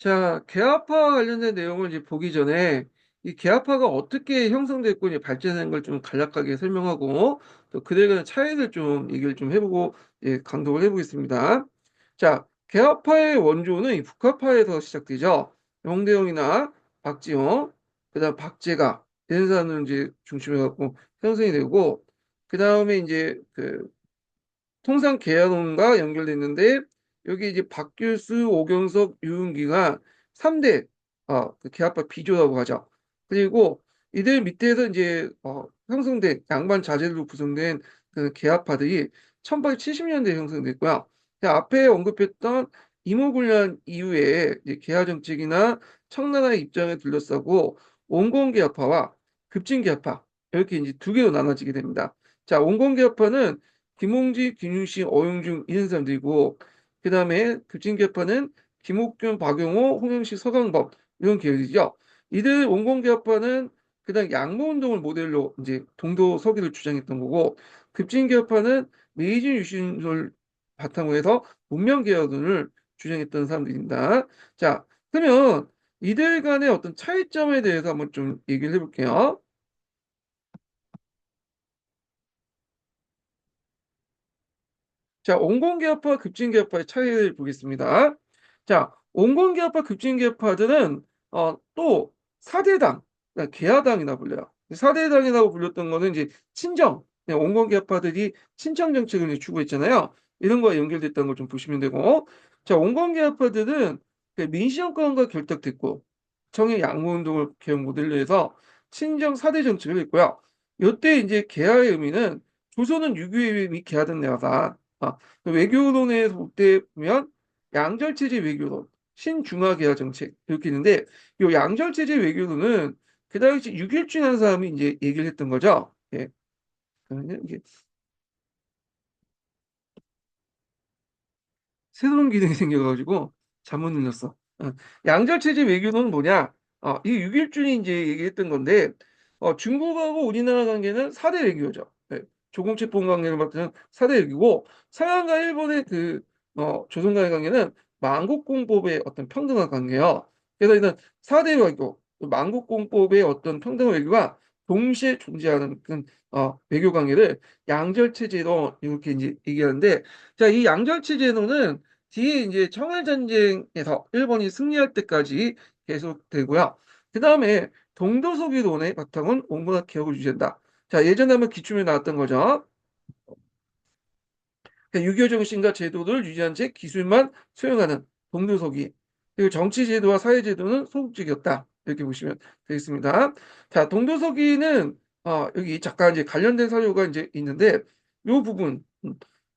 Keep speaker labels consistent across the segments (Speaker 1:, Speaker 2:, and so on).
Speaker 1: 자, 계아파 관련된 내용을 이제 보기 전에 이 계아파가 어떻게 형성됐고 이제 발전한 걸 좀 간략하게 설명하고 또 그들에 관한 차이를 좀 얘기를 좀 해보고 강독을 해보겠습니다. 자, 계아파의 원조는 이 북한파에서 시작되죠. 홍대영이나 박지영, 그다음 박재가 이런 사람들 이제 중심에 갖고 형성이 되고 그 다음에 이제 그 통상 계약론과 연결됐는데 여기 이제 박규수, 오경석, 유은기가 3대 그 계약파 비조라고 하죠. 그리고 이들 밑에서 이제 형성된 양반 자제들로 구성된 그 계약파들이 1870년대에 형성됐고요. 그 앞에 언급했던 임오군란 이후에 이제 계약 정책이나 청나라의 입장을 둘러싸고 온건계약파와 급진계약파 이렇게 이제 두 개로 나눠지게 됩니다. 자, 온건계약파는 김홍지, 김유신, 어용중 이런 사람들이고 그 다음에 급진계파는 김옥균, 박용호, 홍영식, 서강법 이런 계열이죠. 이들 원공계파는 그다음 양모운동을 모델로 이제 동도 서기를 주장했던 거고 급진계파는 메이지 유신을 바탕으로 해서 문명개혁을 주장했던 사람들입니다. 자, 그러면 이들 간의 어떤 차이점에 대해서 한번 좀 얘기를 해볼게요. 자, 온건계파와 급진계파의 차이를 보겠습니다. 자, 온건계파, 급진계파들은 또 4대당, 개야당이나 불려요. 4대당이라고 불렸던 거는 이제 친정, 온건계파들이 친정 정책을 이제 추구했잖아요. 이런 거와 연결됐다는 걸 좀 보시면 되고, 자, 온건계파들은 민심정권과 결탁됐고, 청의 양모운동을 개혁 모델로 해서 친정 4대 정책을 했고요. 이때 이제 개야의 의미는 조선은 유교의 의미 개야된 나라다. 외교론에서 볼 때 보면 양절체제 외교론, 신중화개화 정책 이렇게 있는데 이 양절체제 외교론은 그 당시 육일주의라는 사람이 이제 얘기를 했던 거죠. 예. 그러면 이게 새로운 기능이 생겨가지고 잘못 눌렀어. 양절체제 외교는 뭐냐? 이 6.1준이 이제 얘기했던 건데, 중국하고 우리나라 관계는 4대 외교죠. 네, 조공채권 관계를 맡는 4대 외교고, 서양과 일본의 조선과의 관계는 만국공법의 어떤 평등한 관계예요. 그래서 이는 4대 외교, 만국공법의 어떤 평등한 외교가 동시에 존재하는 외교 관계를 양절체제로 이렇게 이제 얘기하는데, 자, 이 양절체제도는 뒤에 이제 청일전쟁에서 일본이 승리할 때까지 계속되고요. 그 다음에 동도서기론의 바탕은 온건학 개혁을 유지한다. 자, 예전에 한번 기출에 나왔던 거죠. 그러니까 유교 정신과 제도를 유지한 채 기술만 수용하는 동도서기. 그리고 정치 제도와 사회 제도는 소극적이었다. 이렇게 보시면 되겠습니다. 자, 동도서기는 여기 잠깐 이제 관련된 사료가 이제 있는데 이 부분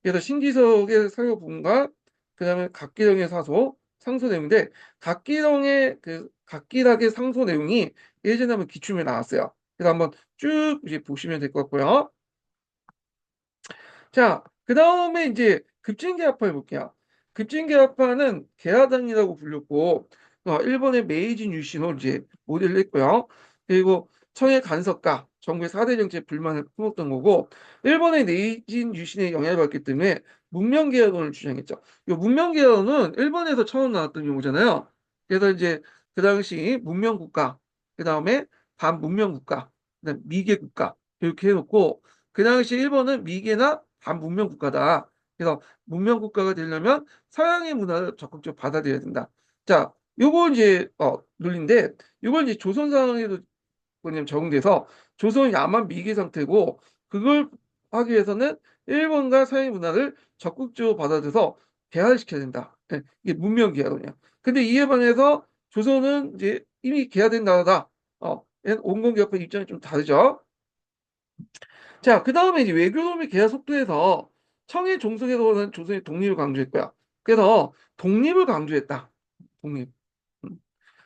Speaker 1: 그래서 신기석의 사료 부분과 그다음에 각기령의 사소 상소 내용인데 각기령의 그 각기락의 상소 내용이 예전에 한번 기출에 나왔어요. 그래서 한번 쭉 이제 보시면 될 것 같고요. 자, 그 다음에 이제 급진계합파 해볼게요. 급진계합파는 계하당이라고 불렸고, 일본의 메이지 유신을 이제 모델로 했고요. 그리고 청의 간섭과 정부의 4대 정책 불만을 품었던 거고, 일본의 메이지 유신에 영향을 받기 때문에 문명개혁론을 주장했죠. 이 문명개혁은 일본에서 처음 나왔던 용어잖아요. 그래서 이제 그 당시 문명국가, 그 다음에 반문명국가, 그다음 미개국가 이렇게 해놓고 그 당시 일본은 미개나 반문명 국가다. 그래서 문명 국가가 되려면 서양의 문화를 적극적으로 받아들여야 된다. 자, 요거 이제 논리인데 이걸 이제 조선 상황에도 뭐냐면 적용돼서 조선은 야만 미개 상태고 그걸 하기 위해서는 일본과 서양의 문화를 적극적으로 받아들여서 개화시켜야 된다. 이게 문명 개화론이야. 근데 이에 반해서 조선은 이제 이미 개화된 나라다. 온건개혁파 입장이 좀 다르죠. 자, 그 다음에 이제 외교범위 개화 속도에서 청일 종속에서는 조선이 독립을 강조했고요. 그래서 독립을 강조했다. 독립. 음.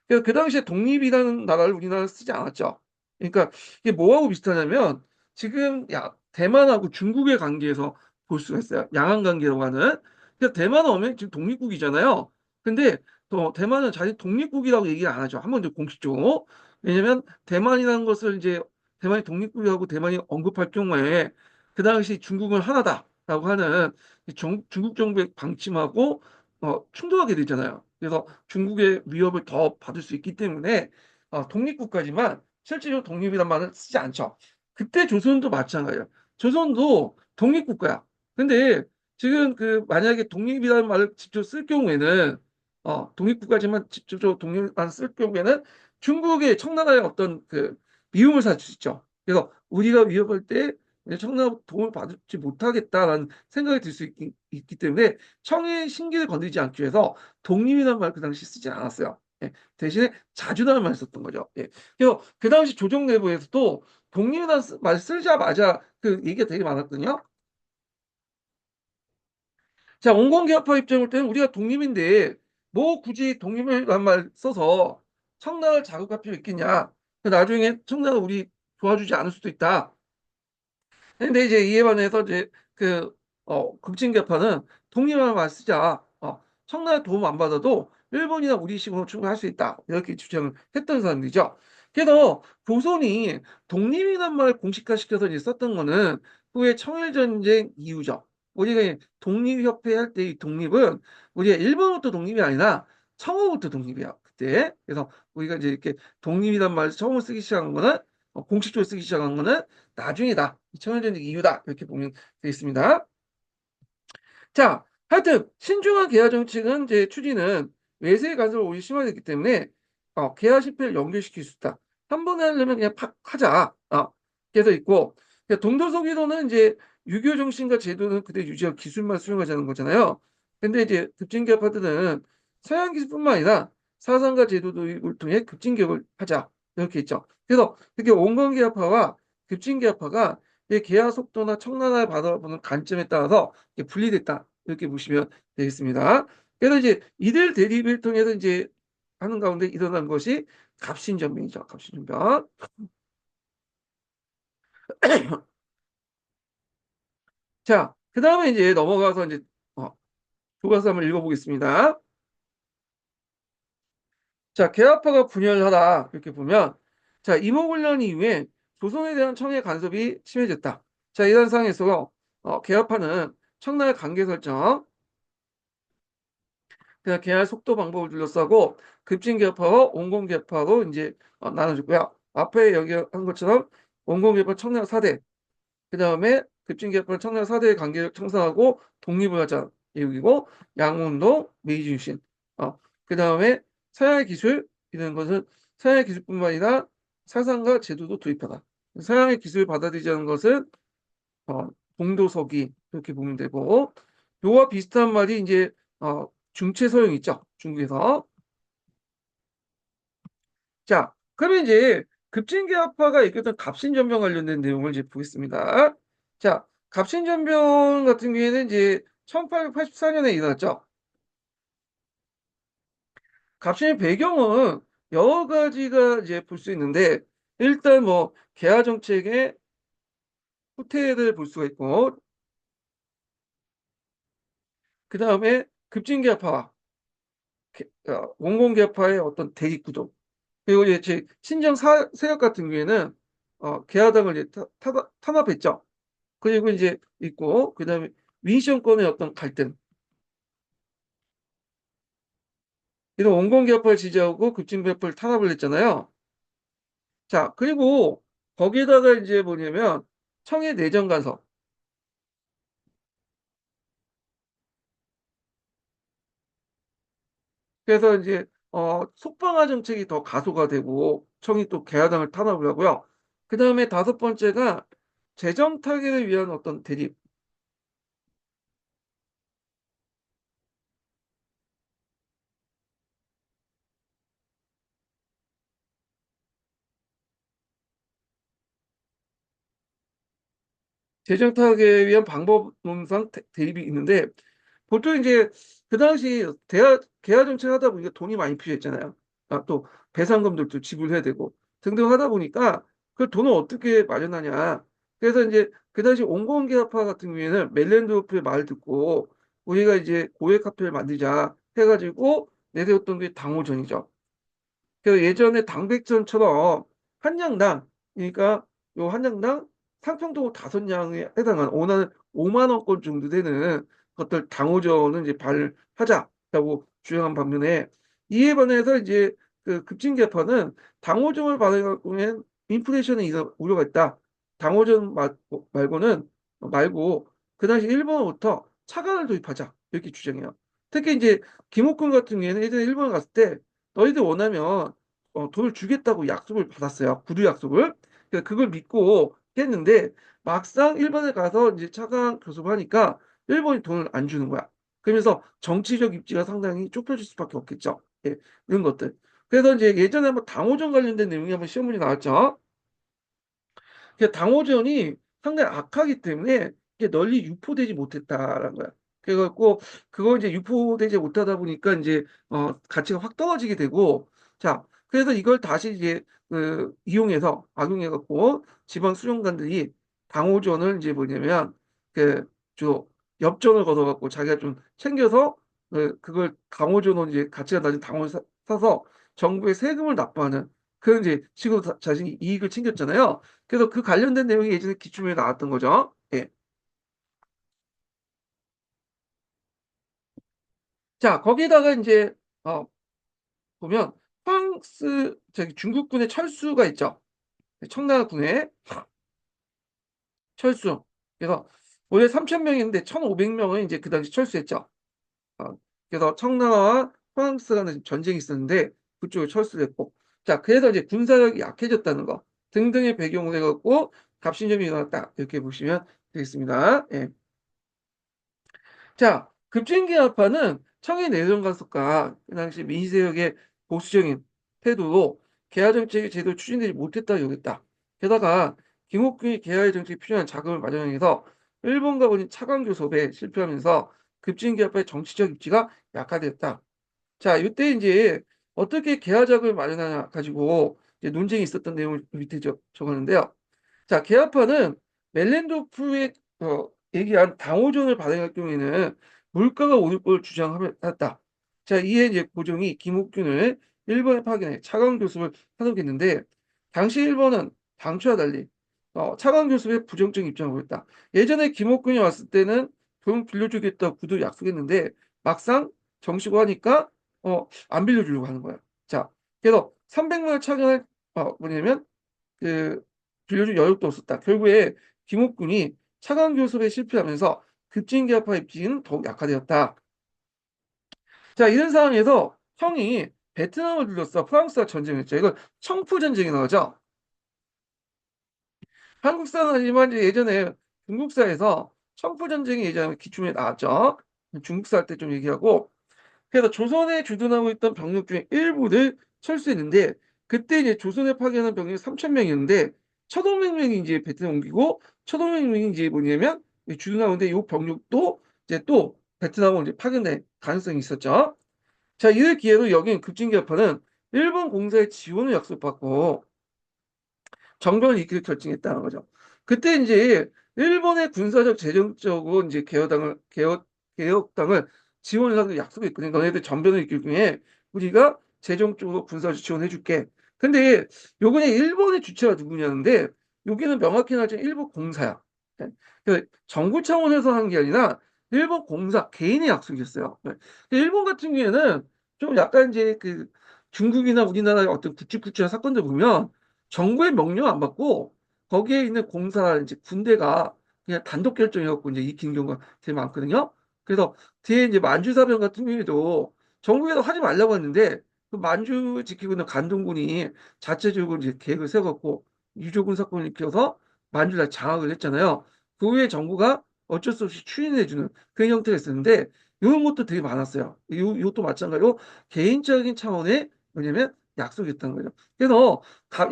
Speaker 1: 그래서 그 당시에 독립이라는 나라를 우리나라 쓰지 않았죠. 그러니까 이게 뭐하고 비슷하냐면 지금 대만하고 중국의 관계에서 볼 수가 있어요. 양안 관계라고 하는. 그러니까 대만은 오면 지금 독립국이잖아요. 근데 또 대만은 자기 독립국이라고 얘기 안 하죠. 한 번도 공식적으로. 왜냐면 대만이라는 것을 이제 대만이 독립국이라고 대만이 언급할 경우에 그 당시 중국은 하나다라고 하는 중국 정부의 방침하고 충돌하게 되잖아요. 그래서 중국의 위협을 더 받을 수 있기 때문에 독립국가지만 실제로 독립이란 말을 쓰지 않죠. 그때 조선도 마찬가지예요. 조선도 독립국가야. 근데 지금 그 만약에 독립이라는 말을 직접 쓸 경우에는 독립국가지만 직접적으로 독립만 쓸 경우에는 중국의 청나라의 어떤 그 미움을 살 수 있죠. 그래서 우리가 위협할 때 청나라 도움을 받지 못하겠다라는 생각이 들 수 있기 때문에 청의 신기를 건드리지 않기 위해서 독립이라는 말 그 당시 쓰지 않았어요. 예, 대신에 자주라는 말 썼던 거죠. 예. 그래서 그 당시 조정 내부에서도 독립이라는 말 쓰자마자 그 얘기가 되게 많았거든요. 자, 온건개혁파 입장일 때는 우리가 독립인데 뭐 굳이 독립이라는 말 써서 청나라를 자극할 필요 있겠냐. 나중에 청나라 우리 도와주지 않을 수도 있다. 근데 이제 이에 반해서 이제 그 급진개파는 독립을 말 쓰자. 청나라 도움 안 받아도 일본이나 우리식으로 충분히 할 수 있다. 이렇게 주장을 했던 사람들이죠. 그래서 조선이 독립이란 말을 공식화시켜서 이제 썼던 거는 후에 청일전쟁 이후죠. 우리가 이 독립협회 할 때 이 독립은 우리가 일본부터 독립이 아니라 청어부터 독립이야. 그때. 그래서 우리가 이제 이렇게 독립이란 말을 처음 쓰기 시작한 거는 공식적으로 쓰기 시작한 거는 나중이다. 청일전쟁 이후다. 이렇게 보면 되겠습니다. 자, 하여튼 신중한 개화 정책은 이제 추진은 외세의 간섭을 오히려 심화했기 때문에 개화 실패를 연결시킬 수 있다. 한 번에 하려면 그냥 팍 하자. 그래서 있고 동도서기도는 이제 유교 정신과 제도는 그대로 유지하고 기술만 수용하자는 거잖아요. 근데 이제 급진개혁파들은 서양 기술뿐만 아니라 사상과 제도 도입을 통해 급진개혁을 하자. 이렇게 있죠. 그래서 특히 온건개혁파와 급진개혁파가 개화 속도나 청나라를 바라보는 관점에 따라서 분리됐다. 이렇게 보시면 되겠습니다. 그래서 이제 이들 대립을 통해서 이제 하는 가운데 일어난 것이 갑신전변이죠. 갑신전변. 자, 그 다음에 이제 넘어가서 이제 교과서 한번 읽어보겠습니다. 자, 개화파가 분열하다 이렇게 보면 자, 이모군란 이후에 조선에 대한 청의 간섭이 심해졌다. 자, 이런 상황에서 개화파는 청나라 관계 설정, 그냥 계열 속도 방법을 둘러싸고 급진개파와 온건개파로 이제 나눠주고요. 앞에 여기 한 것처럼 온건개파 청나라 4대, 그 다음에 급진개파 청나라 4대의 관계를 청산하고 독립을 하자 얘기고 양운동, 메이지유신. 그 다음에 서양의 기술 이런 것은 서양의 기술뿐만 아니라 사상과 제도도 도입하다. 서양의 기술을 받아들이지 않는 것은 동도서기 이렇게 보면 되고 요와 비슷한 말이 이제 중체서용 있죠. 중국에서. 자, 그러면 이제 급진개혁파가 얘기했던 갑신전변 관련된 내용을 이제 보겠습니다. 자, 갑신전변 같은 경우에는 이제 1884년에 일어났죠. 갑신의 배경은 여러 가지가 이제 볼 수 있는데 일단 뭐 개화 정책의 후퇴를 볼 수가 있고 그 다음에 급진개혁파, 원공개혁파의 어떤 대립 구도 그리고 이제 신정 세력 같은 경우에는 개화당을 이제 탄압했죠. 그리고 이제 있고 그다음에 민심권의 어떤 갈등 이런 원공개혁파를 지지하고 급진개혁파를 탄압을 했잖아요. 자 그리고 거기에다가 이제 뭐냐면 청해 내정 간섭 그래서 이제 속방화 정책이 더 가소가 되고 청이 또 개화당을 탄압을 하고요. 그다음에 다섯 번째가 재정 타결을 위한 어떤 대립 재정 타격에 위한 방법론상 대입이 있는데 보통 이제 그 당시 개화 정책 하다 보니까 돈이 많이 필요했잖아요. 또 배상금들도 지불해야 되고 등등 하다 보니까 그 돈을 어떻게 마련하냐. 그래서 이제 그 당시 온건개혁파 같은 경우에는 멜렌드로프의 말 듣고 우리가 이제 고액 카페를 만들자 해가지고 내세웠던 게 당호전이죠. 그 예전에 당백전처럼 한 양당 그러니까 요 한 양당 상평도 5냥에 해당하는 5만 원권 정도 되는 것들 당호전을 이제 발하자 있다고 주장한 반면에 이에 반해서 이제 그 급진계파는 당오종을 발행할 경우엔 인플레이션에 의한 우려가 있다. 당오종 말고 그 당시 일본으로부터 차관을 도입하자 이렇게 주장해요. 특히 이제 김옥근 같은 경우에는 예전에 일본에 갔을 때 너희들 원하면 돈을 주겠다고 약속을 받았어요. 구두 약속을. 그래서 그걸 믿고 했는데 막상 일본에 가서 이제 차관 교섭을 하니까 일본이 돈을 안 주는 거야. 그러면서 정치적 입지가 상당히 좁혀질 수밖에 없겠죠. 예, 이런 것들. 그래서 이제 예전에 한번 당오전 관련된 내용이 한번 시험 문제 나왔죠. 그 당오전이 상당히 악하기 때문에 이게 널리 유포되지 못했다라는 거야. 그래갖고 그거 이제 유포되지 못하다 보니까 이제 가치가 확 떨어지게 되고 자 그래서 이걸 다시 이제 그 이용해서 악용해갖고 지방 수련관들이 당오전을 이제 뭐냐면 그저 엽전을 걷어갖고 자기가 좀 챙겨서 그걸 당오전으로 이제 가치가 낮은 당오를 사서 정부에 세금을 납부하는 그런 이제 식으로 자신이 이익을 챙겼잖아요. 그래서 그 관련된 내용이 예전에 기출문에 나왔던 거죠. 예. 자, 거기다가 이제 어, 보면 프랑스 저기 중국군의 철수가 있죠. 청나라군의 철수. 그래서 원래 3,000명인데 1,500명은 이제 그 당시 철수했죠. 어, 그래서 청나라와 프랑스 간의 전쟁이 있었는데 그쪽에 철수를 했고. 자, 그래서 이제 군사력이 약해졌다는 거 등등의 배경을 해갖고 갑신점이 일어났다. 이렇게 보시면 되겠습니다. 예. 자, 급진개혁파는 청해 내정 간섭과 그 당시 민주세력의 보수적인 태도로 개화 정책이 제대로 추진되지 못했다고 여겼다. 게다가 김옥균이 개화 정책에 필요한 자금을 마련해서 일본과 벌인 차관 교섭에 실패하면서 급진개혁파의 정치적 입지가 약화됐다. 자, 이때 이제 어떻게 개화 자금을 마련하냐 가지고 이제 논쟁이 있었던 내용을 밑에 적었는데요. 자, 계약파는 멜렌도프의 얘기한 당오전을 발행할 경우에는 물가가 오를 걸 주장했다. 자, 이에 이제 고종이 김옥균을 일본에 파견해 차관 교섭을 하도록했는데 당시 일본은 당초와 달리 차관 교섭에 부정적 입장을 보였다. 예전에 김옥균이 왔을 때는 돈 빌려주겠다고 구두 약속했는데 막상 정시고 하니까 안 빌려주려고 하는 거야. 자, 그래서 300만 원 차관을 뭐냐면 그 빌려줄 여력도 없었다. 결국에 김옥군이 차관 교섭에 실패하면서 급진계합화 입지는 더욱 약화되었다. 자, 이런 상황에서 형이 베트남을 들렸어. 프랑스와 전쟁했죠. 이걸 청포 전쟁이 나오죠. 한국사는 아니지만 이제 예전에 중국사에서 청포 전쟁이 예전에 기출문에 나왔죠. 중국사 할 때 좀 얘기하고 그래서 조선에 주둔하고 있던 병력 중에 일부를 철수했는데 그때 이제 조선에 파견한 병력이 3,000명이었는데 1,500명이 이제 베트남 옮기고 1,500명이 이제 뭐냐면 주둔하는데 이 병력도 이제 또 베트남으로 이제 파견될 가능성이 있었죠. 자, 이를 기회로 여긴 급진개혁파는 일본 공사의 지원을 약속받고 정변을 이끌 결정했다는 거죠. 그때 이제 일본의 군사적 재정적으로 이제 개혁당을 지원을 하기로 약속했거든요. 너네들 전변을 이끌 경우에 우리가 재정적으로 군사적 지원해줄게. 근데 요번에 일본의 주체가 누구냐는데 여기는 명확히 말하자면 일본 공사야. 네. 그 정부 차원에서 한 게 아니라 일본 공사 개인의 약속이었어요. 네. 일본 같은 경우에는 좀 약간 이제 그 중국이나 우리나라의 어떤 굵직굵직한 사건들 보면 정부의 명령 안 받고 거기에 있는 공사 이제 군대가 그냥 단독 결정해갖고 이제 익히는 경우가 되게 많거든요. 그래서 뒤에 이제 만주사변 같은 경우에도 정부에서 하지 말라고 했는데 그 만주 지키고 있는 간동군이 자체적으로 이제 계획을 세웠고 유조군 사건을 일으켜서 만주를 장악을 했잖아요. 그 후에 정부가 어쩔 수 없이 추인해주는 그런 형태가 있었는데 이런 것도 되게 많았어요. 이것도 마찬가지로 개인적인 차원의 뭐냐면 약속이었던 거죠. 그래서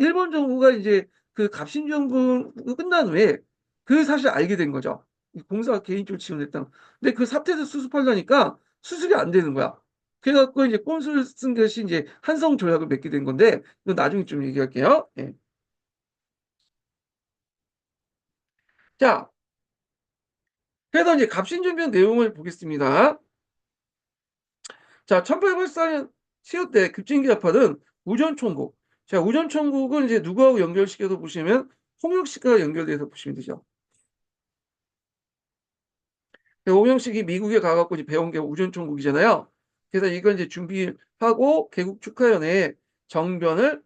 Speaker 1: 일본 정부가 이제 그 갑신정부 끝난 후에 그 사실 알게 된 거죠. 공사가 개인적으로 지원했다. 근데 그 사태에서 수습하려니까 수습이 안 되는 거야. 그래갖고 이제 꼼수를 쓴 것이 이제 한성 조약을 맺게 된 건데 이건 나중에 좀 얘기할게요. 예. 자, 그래서 이제 갑신정변 내용을 보겠습니다. 자, 1884년 7월 때 급진기합파는 우전총국. 자, 우전총국은 이제 누구하고 연결시켜서 보시면 홍역식과 연결돼서 보시면 되죠. 홍영식이 미국에 가갖고 이제 배운 게 우전총국이잖아요. 그래서 이걸 이제 준비하고 개국 축하연회에 정변을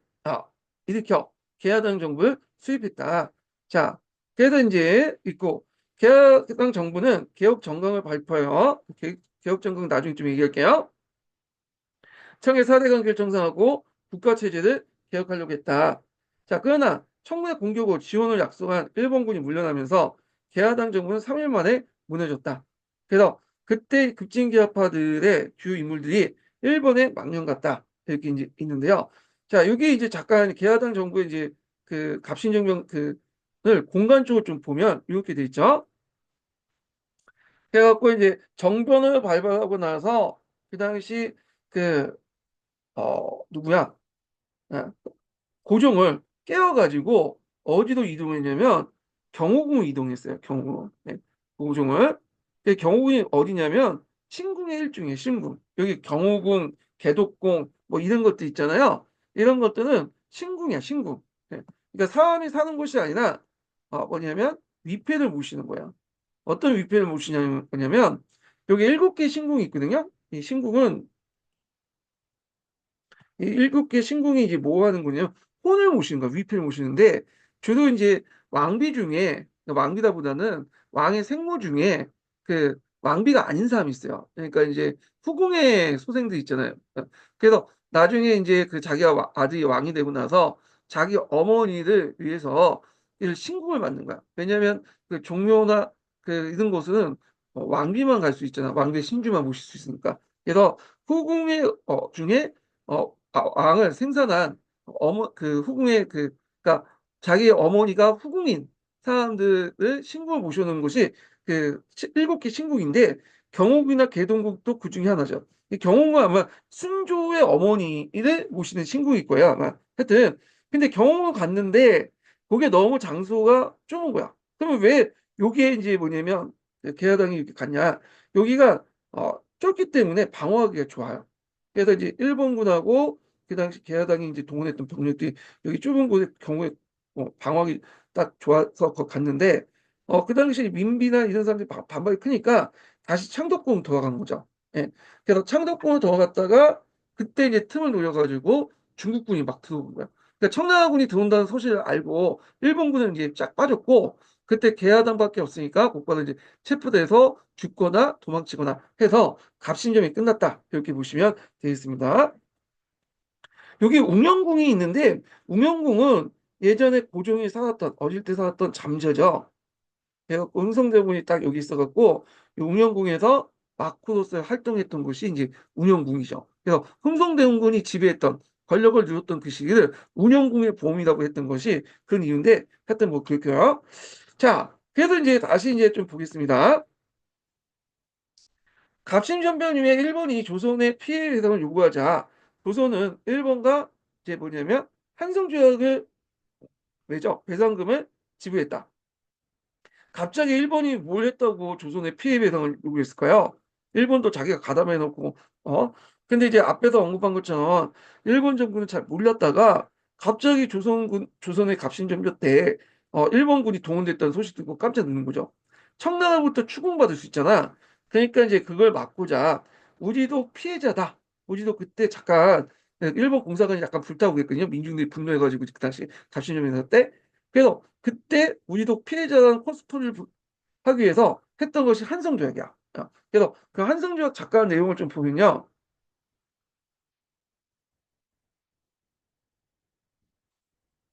Speaker 1: 일으켜 개야당 정부를 수립했다. 자, 그래서 이제 있고 개야당 정부는 개혁 정강을 발표해요. 개혁 정강 나중에 좀 얘기할게요. 청의 4대 관계를 정상하고 국가 체제를 개혁하려고 했다. 자, 그러나 청문회 공격 후 지원을 약속한 일본군이 물러나면서 개야당 정부는 3일 만에 무너졌다. 그래서 그때 급진개혁파들의 주요 인물들이 일본에 망명갔다. 이렇게 이제 있는데요. 자, 여기 이제 잠깐 개야당 정부의 이제 그 갑신정변 그를 공간적으로 좀 보면 이렇게 돼 있죠. 그래갖고 이제 정변을 발표하고 나서 그 당시 그 누구야? 아, 고종을 깨워가지고 어디로 이동했냐면 경호궁 이동했어요. 경호궁. 네. 고종을. 경호궁이 어디냐면 신궁의 일종이에요. 신궁. 여기 경호궁, 개독궁 뭐 이런 것들 있잖아요. 이런 것들은 신궁이야. 신궁. 네. 그러니까 사람이 사는 곳이 아니라 뭐냐면 위패를 모시는 거야. 어떤 위패를 모시냐면 여기 7개 신궁이 있거든요. 이 신궁은 이 7개 신궁이 이제 뭐 하는 거냐면 혼을 모시는 거야. 위패를 모시는데 주로 이제 왕비 중에 그러니까 왕비다보다는 왕의 생모 중에 그 왕비가 아닌 사람이 있어요. 그러니까 이제 후궁의 소생들 있잖아요. 그래서 나중에 이제 그 자기가 아들이 왕이 되고 나서 자기 어머니를 위해서 이 신궁을 만든 거야. 왜냐하면 그 종묘나 그 이런 곳은 왕비만 갈 수 있잖아. 왕비의 신주만 모실 수 있으니까. 그래서 후궁의 중에 왕을 생산한 그 후궁의 그러니까 자기 어머니가 후궁인 사람들을 신궁을 모셔놓은 곳이 그 7개 신궁인데 경옥이나 계동국도 그 중에 하나죠. 이 경옥은 아마 순조의 어머니를 모시는 신궁일 거예요, 아마. 하여튼 근데 경옥을 갔는데 거기에 너무 장소가 좁은 거야. 그러면 왜 여기에 이제 뭐냐면 그 개화당이 이렇게 갔냐? 여기가 좁기 때문에 방어하기가 좋아요. 그래서 이제 일본군하고 그 당시 개야당이 이제 동원했던 병력들이 여기 좁은 곳에 경우에 방어하기 딱 좋아서 갔는데 그 당시 민비나 이런 사람들이 반발이 크니까 다시 창덕궁 돌아간 거죠. 예. 그래서 창덕궁을 돌아갔다가 그때 이제 틈을 노려가지고 중국군이 막 들어온 거야. 그러니까 청나라군이 들어온다는 소식을 알고 일본군은 이제 쫙 빠졌고 그때 개야당밖에 없으니까 곧바로 이제 체포돼서 죽거나 도망치거나 해서 갑신점이 끝났다. 이렇게 보시면 되겠습니다. 여기 웅영궁이 있는데 웅영궁은 예전에 고종이 살았던 어릴 때 살았던 잠재죠. 그래서 응성대군이 딱 여기 있어갖고 이 웅영궁에서 마쿠로서 활동했던 곳이 이제 웅영궁이죠. 그래서 흥성대원군이 지배했던 권력을 누렸던 그 시기를 웅영궁의 보험이라고 했던 것이 그런 이유인데 하여튼 뭐 그렇고요. 자, 그래서 이제 다시 이제 좀 보겠습니다. 갑신전변 이후에 일본이 조선의 피해 배상을 요구하자 조선은 일본과 이제 뭐냐면 한성조약을 맺어 배상금을 지불했다. 갑자기 일본이 뭘 했다고 조선의 피해 배상을 요구했을까요? 일본도 자기가 가담해 놓고 근데 이제 앞에서 언급한 것처럼 일본 정부는 잘 몰랐다가 갑자기 조선의 갑신정변 때 일본군이 동원됐다는 소식 듣고 깜짝 놀란 거죠. 청나라부터 추궁받을 수 있잖아. 그러니까 이제 그걸 막고자 우리도 피해자다. 우리도 그때 잠깐 일본 공사관이 약간 불타고 그랬거든요. 민중들이 분노해가지고 그 당시 갑신정변 때. 그래서 그때 우리도 피해자라는 코스프레를 하기 위해서 했던 것이 한성조약이야. 그래서 그 한성조약 작가 내용을 좀 보면요.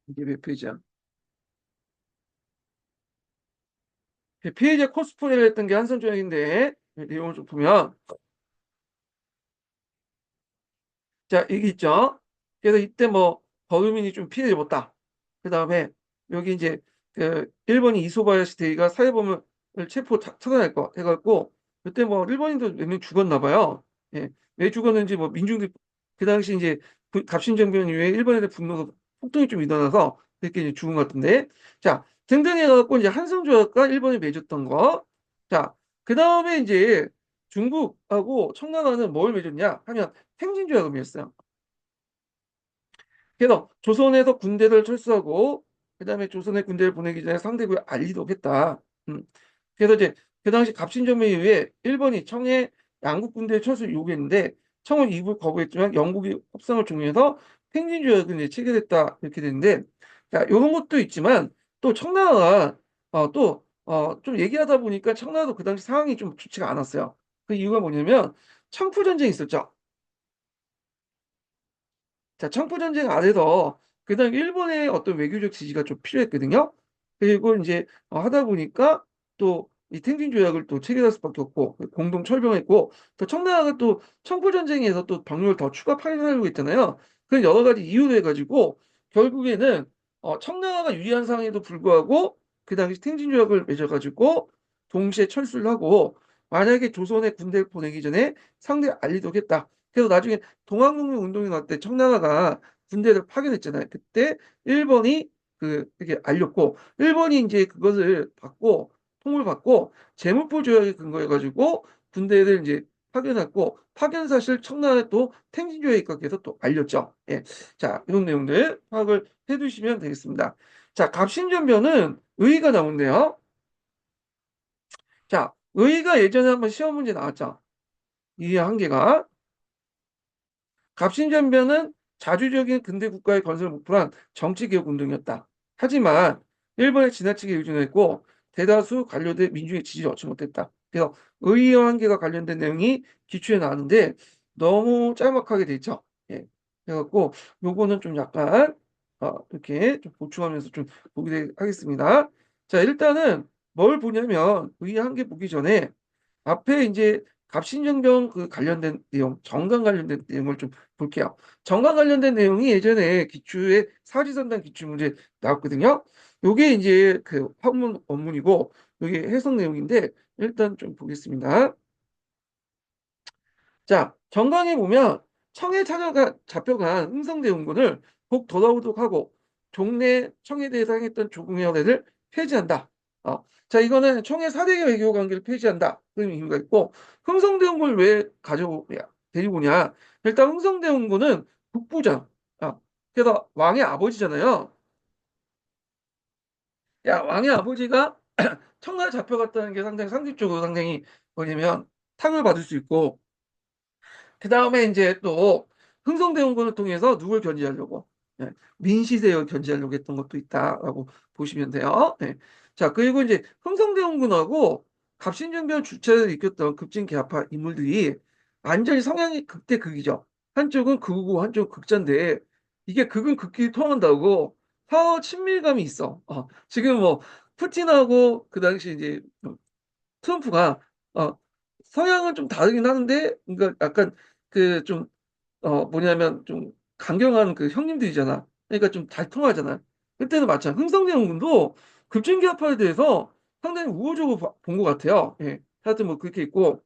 Speaker 1: 이게 몇 페이지야? 피해자 코스프레를 했던 게 한성조약인데 내용을 좀 보면 자, 여기 있죠. 그래서 이때 뭐 거주민이 좀 피해를 입었다. 그 다음에 여기 이제 그 일본이 이소바야시 대위가 사회범을 처단할 거 해갖고 그때 뭐 일본인도 몇 명 죽었나 봐요. 예. 왜 죽었는지 뭐 민중들 그 당시 이제 갑신정변 이후에 일본에 대한 분노가 폭동이 좀 일어나서 그렇게 이제 죽은 것 같은데 자 등등 해갖고 이제 한성조약과 일본이 맺었던 거. 자, 그 다음에 이제 중국하고 청나라는 뭘 맺었냐 하면 행진조약금이었어요. 그래서 조선에서 군대를 철수하고 그다음에 조선의 군대를 보내기 전에 상대국에 알리도록 했다. 음. 그래서 이제 그 당시 갑신정변 이후에 일본이 청해 양국 군대 철수를 요구했는데 청은 이북을 거부했지만 영국이 협상을 종료해서 팽진 조약을 이제 체결했다 이렇게 되는데 자 요런 것도 있지만 또 청나라가 또 좀 얘기하다 보니까 청나라도 그 당시 상황이 좀 좋지가 않았어요. 그 이유가 뭐냐면 청포 전쟁이 있었죠. 자, 청포 전쟁 안에서 그다음에 일본의 어떤 외교적 지지가 좀 필요했거든요. 그리고 인제 하다 보니까 또 이 텐진 조약을 또 체결할 수밖에 없고 그 공동 철병했고 또 청나라가 또 청포 전쟁에서 또 병력을 더 추가 파견하려고 했잖아요. 그런 여러 가지 이유로 해 가지고 결국에는 청나라가 유리한 상황에도 불구하고 그 당시 텐진 조약을 맺어 가지고 동시에 철수를 하고 만약에 조선에 군대를 보내기 전에 상대를 알리도록 했다. 그래서 나중에 동학농민 운동이 나올 때 청나라가 군대를 파견했잖아요. 그때 일본이 이렇게 알렸고 일본이 인제 그것을 받고 통을 받고 제무포 조약에 근거해 가지고 군대를 인제 파견했고 파견 사실 청나라에 또 텐진 조약에 입각해서 또 알렸죠. 예. 자, 이런 내용들 파악을 해 두시면 되겠습니다. 자, 갑신전변은 의의가 나오는데요. 자, 의의가 예전에 한번 시험 문제 나왔죠. 이해 한계가. 갑신전변은 자주적인 근대 국가의 건설을 목표로 한 정치개혁 운동이었다. 하지만 일본에 지나치게 의존했고 대다수 관료들 민중의 지지를 얻지 못했다. 그래서 의의와 한계가 관련된 내용이 기출에 나왔는데 너무 짤막하게 돼 있죠. 예. 그래갖고 요거는 좀 약간 이렇게 좀 보충하면서 좀 보게 하겠습니다. 자, 일단은 뭘 보냐면 의의 한계 보기 전에 앞에 인제 갑신정변 관련된 내용, 정강 관련된 내용을 좀 볼게요. 정강 관련된 내용이 예전에 기출에 사지선단 기출 문제 나왔거든요. 요게 인제 학문 원문이고 요게 해석 내용인데 일단 좀 보겠습니다. 자, 정강에 보면 청에 잡혀간 흥성대원군을 곧 돌아오도록 하고 종래 청에 대해서 행했던 조공혁례를 폐지한다. 자, 이거는 청의 4대계 외교 관계를 폐지한다. 그런 의미가 있고 흥성대원군을 왜 데리고 오냐. 일단 흥성대원군은 북부잖아. 그래서 왕의 아버지잖아요. 야, 왕의 아버지가 청나라에 잡혀갔다는 게 상당히 상식적으로 상당히 뭐냐면 탕을 받을 수 있고 그다음에 인제 또 흥성대원군을 통해서 누굴 견제하려고 예 민시대를 견제하려고 했던 것도 있다라고 보시면 돼요. 예. 자, 그리고 인제 흥성대원군하고 갑신정변 주체를 이끌었던 급진개합파 인물들이 완전히 성향이 극대극이죠. 한쪽은 극우고 한쪽은 극자인데 이게 극은 극끼리 통한다고 서로 친밀감이 있어. 지금 뭐 푸틴하고 그 당시 이제 트럼프가 어 성향은 좀 다르긴 하는데 그러니까 약간 좀 뭐냐면 좀 강경한 형님들이잖아. 그러니까 좀 잘 통하잖아. 그때는 마찬 흥성대원군도 급진개혁파에 대해서 상당히 우호적으로 본 것 같아요. 예. 하여튼 뭐 그렇게 있고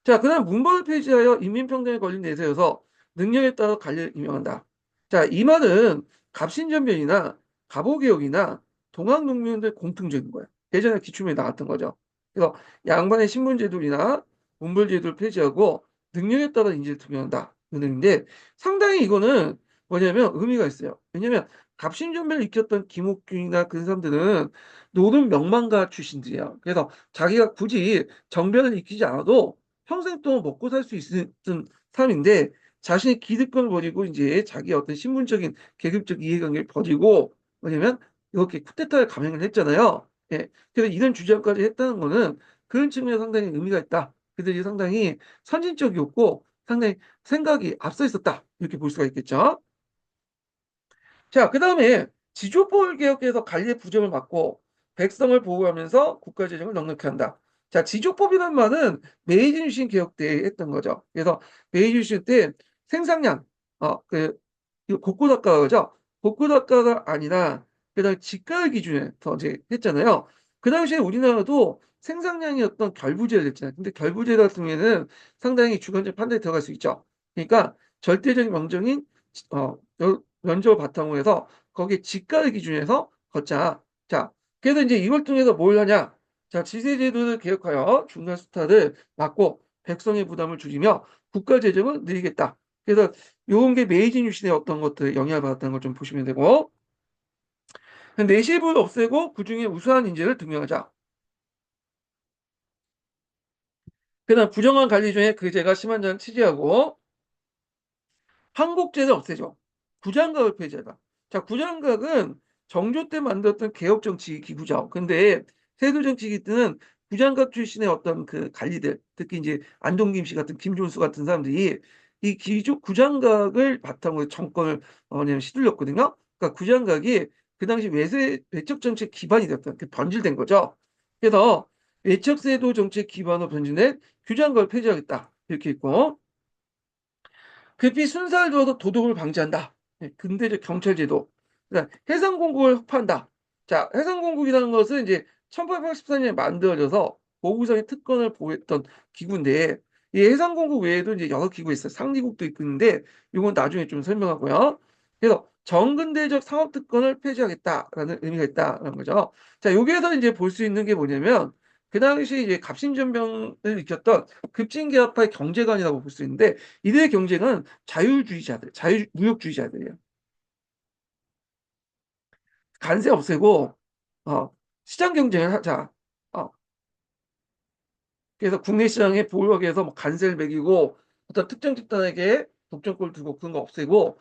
Speaker 1: 자, 그다음 문벌을 폐지하여 인민평등에 걸린 내세여서 능력에 따라 관리를 임명한다. 자, 이 말은 갑신전변이나 갑오개혁이나 동학농민운동의 공통적인 거야. 예전에 기출문에 나왔던 거죠. 그래서 양반의 신분제도이나 문벌제도를 폐지하고 능력에 따라 인재를 투명한다. 그 내용인데 상당히 이거는 뭐냐면 의미가 있어요. 왜냐면 갑신전변을 익혔던 김옥균이나 그 사람들은 노른 명망가 출신들이야. 그래서 자기가 굳이 정변을 익히지 않아도 평생 동안 먹고 살 수 있었던 사람인데 자신의 기득권을 버리고 인제 자기의 어떤 신분적인 계급적 이해관계를 버리고 뭐냐면 이렇게 쿠데타에 감행을 했잖아요. 예. 그래서 이런 주장까지 했다는 거는 그런 측면에서 상당히 의미가 있다. 그들이 상당히 선진적이었고 상당히 생각이 앞서 있었다. 이렇게 볼 수가 있겠죠. 자, 그다음에 지조법을 개혁해서 관리의 부정을 막고 백성을 보호하면서 국가 재정을 넉넉히 한다. 자, 지조법이란 말은 메이지 유신 개혁 때 했던 거죠. 그래서 메이지 유신 때 생산량 이거 곡고닥가죠. 곡고닥가가 아니라 그다음에 지가를 기준에서 이제 했잖아요. 그 당시에 우리나라도 생산량이 어떤 결부제를 했잖아요. 근데 결부제 같은 경우에는 상당히 주관적 판단이 들어갈 수 있죠. 그러니까 절대적인 명정인 면적을 바탕으로 해서 거기에 지가를 기준해서 걷자. 자, 그래서 인제 이걸 통해서 뭘 하냐? 자, 지세제도를 개혁하여 중간 수탈을 막고 백성의 부담을 줄이며 국가 재정을 늘리겠다. 그래서 요런 게 메이지 유신의 어떤 것들 영향을 받았다는 걸 좀 보시면 되고 내시부를 없애고 그중에 우수한 인재를 등용하자. 그다음 부정한 관리 중에 그 죄가 심한 자는 치지하고 한국제는 없애죠. 구장각을 폐지하다. 자, 구장각은 정조 때 만들었던 개혁 정치 기구죠. 근데 세도 정치 때는 구장각 출신의 어떤 그 관리들, 특히 이제 안동김 씨 같은 김종수 같은 사람들이 이 기조 구장각을 바탕으로 정권을 뭐냐면 휘둘렸거든요. 그러니까 구장각이 그 당시 외적 정책 기반이 됐던 그 변질된 거죠. 그래서 외척 세도 정책 기반으로 변질된 규장각을 폐지하겠다 이렇게 있고 급히 순사를 두어서 도둑을 방지한다. 근대적 경찰제도. 그러니까 해상공국을 확보한다. 자, 해상공국이라는 것은 이제 1884년에 만들어져서 보국성의 특권을 보호했던 기구인데, 이 해상공국 외에도 이제 여러 기구 있어요. 상리국도 있고 있는데, 이건 나중에 좀 설명하고요. 그래서 정근대적 상업특권을 폐지하겠다라는 의미가 있다는 거죠. 자, 여기에서 이제 볼 수 있는 게 뭐냐면, 그 당시 이제 갑신전병을 일으켰던 급진계합파의 경제관이라고 볼 수 있는데, 이들의 경쟁은 자유주의자들, 무역주의자들이에요. 관세 없애고 시장 경쟁을 하자. 어, 그래서 국내 시장에 보호하기 위해서 뭐 관세를 매기고 어떤 특정 집단에게 독점권을 두고 그런 거 없애고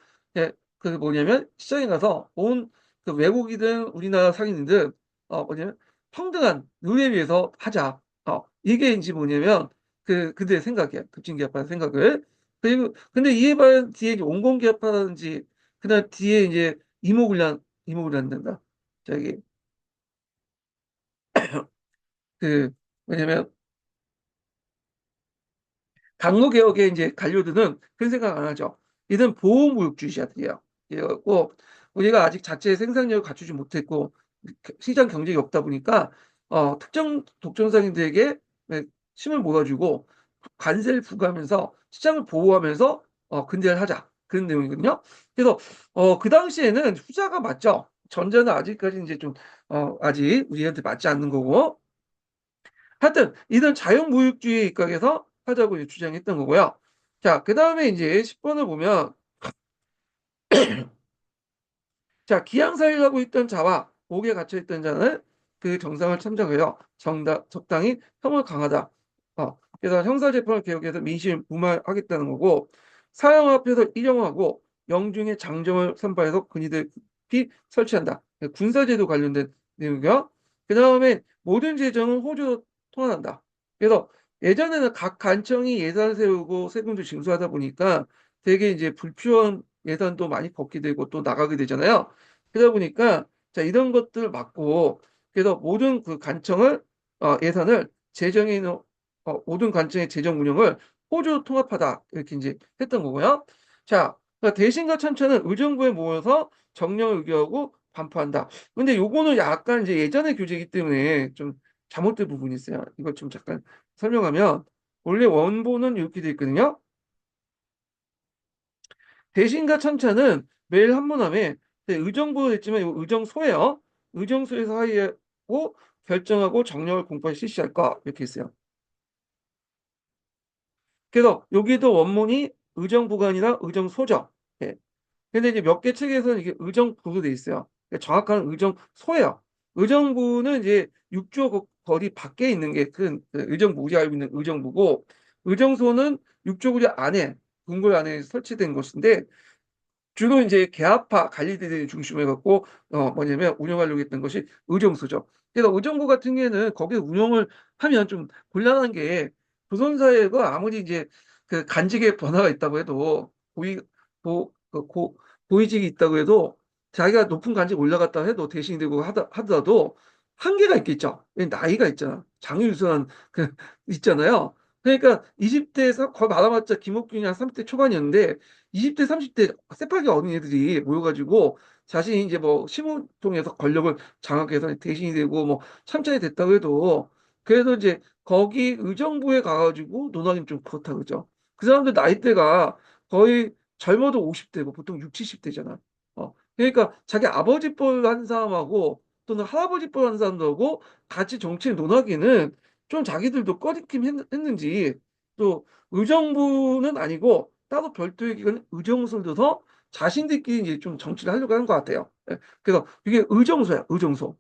Speaker 1: 그 뭐냐면 시장에 가서 온 그 외국이든 우리나라 상인이든 뭐냐면 평등한 룰에 위해서 하자. 이게 이제 뭐냐면 그들의 생각이야. 급진기업화의 생각을. 그리고 근데 이에 반해 뒤에 이제 온건기업화라든지 그다음 뒤에 이제 이모군란 된다. 저기 그 뭐냐면 당무개혁의 이제 관료들은 그런 생각 안 하죠. 이들은 보호무역주의자들이에요. 그래갖고 우리가 아직 자체 생산력을 갖추지 못했고 시장 경쟁이 없다 보니까 특정 독점상인들에게 힘을 모아주고 관세를 부과하면서 시장을 보호하면서 근대를 하자 그런 내용이거든요. 그래서 그 당시에는 후자가 맞죠. 전자는 아직까지 이제 좀 아직 우리한테 맞지 않는 거고 하여튼 이런 자유무역주의에 입각해서 하자고 주장했던 거고요. 자, 그 다음에 이제 10번을 보면 자, 기양사를 하고 있던 자와 옥에 갇혀 있던 자는 그 정상을 참작하여 적당히 형을 강하다. 그래서 형사재판을 개혁해서 민심을 무마하겠다는 거고 사형 앞에서 일형하고 영중의 장정을 선발해서 근위들 급히 설치한다. 군사제도 관련된 내용이고요. 그 다음에 모든 재정은 호주로 통한한다. 그래서 예전에는 각 간청이 예산 세우고 세금도 징수하다 보니까 되게 이제 불필요한 예산도 많이 걷게 되고 또 나가게 되잖아요. 그러다 보니까 자 이런 것들 막고 그래서 모든 그 간청을 예산을 재정에 있는 모든 간청의 재정 운영을 호주 통합하다 이렇게 이제 했던 거고요. 자 그러니까 대신과 천천은 의정부에 모여서 정령을 의결하고 반포한다. 근데 요거는 약간 이제 예전의 교재이기 때문에 좀 잘못된 부분이 있어요. 이거 좀 잠깐 설명하면 원래 원본은 이렇게 돼 있거든요. 대신과 천차는 매일 한문함에 의정부도 있지만 이거 의정소예요. 의정소에서 하의하고 결정하고 정령을 공포에 실시할까 이렇게 있어요. 그래서 여기도 원문이 의정부가 아니라 의정소죠. 예. 근데 이제 몇 개 책에서는 이게 의정부로 돼 있어요. 그러니까 정확한 의정소예요. 의정부는 이제 6조 거리 밖에 있는 게 큰 의정부, 우리가 알고 있는 의정부고, 의정소는 6조 거리 안에, 궁궐 안에 설치된 곳인데, 주로 이제 계합파 관리들이 중심을 갖고 뭐냐면 운영하려고 했던 것이 의정부죠. 그래서 의정부 같은 경우에는 거기 운영을 하면 좀 곤란한 게 조선사회가 아무리 이제 그 간직의 변화가 있다고 해도 고위직이 있다고 해도 자기가 높은 간직 올라갔다 해도 대신이 되고 하더라도 한계가 있겠죠. 나이가 있잖아. 장유유선한 그 있잖아요. 그러니까 20대에서 거의 많아봤자 김옥균이 한 30대 초반이었는데 20대, 30대 새빨개 어린 애들이 모여가지고 자신이 이제 뭐 심을 통해서 권력을 장악해서 대신이 되고 뭐 참전이 됐다고 해도 그래도 이제 거기 의정부에 가가지고 논하기는 좀 그렇다 그죠. 그 사람들 나이대가 거의 젊어도 50대고 보통 6, 70대잖아. 그러니까 자기 아버지 뻘 한 사람하고 또는 할아버지 뻘 한 사람들하고 같이 정치를 논하기는 좀 자기들도 꺼리낌 했는지 또 의정부는 아니고 따로 별도의 기관 의정소를 둬서 자신들끼리 이제 좀 정치를 하려고 하는 것 같아요. 그래서 이게 의정소야, 의정소.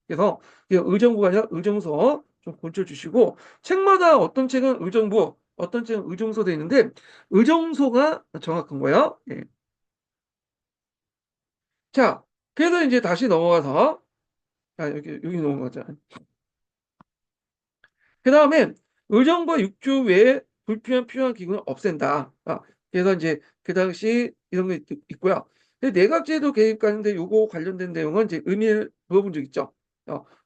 Speaker 1: 그래서 이게 의정부가 아니라 의정소 좀 고쳐주시고 책마다 어떤 책은 의정부, 어떤 책은 의정소 돼 있는데 의정소가 정확한 거예요. 예. 자, 그래서 이제 다시 넘어가서 여기 넘어가자. 그 다음에 의정부 6조 외에 불필요한 필요한 기구는 없앤다. 그래서 이제 그 당시 이런 게 있고요. 근데 내각제도 개입하는데 요거 관련된 내용은 이제 의미를 물어본 적 있죠.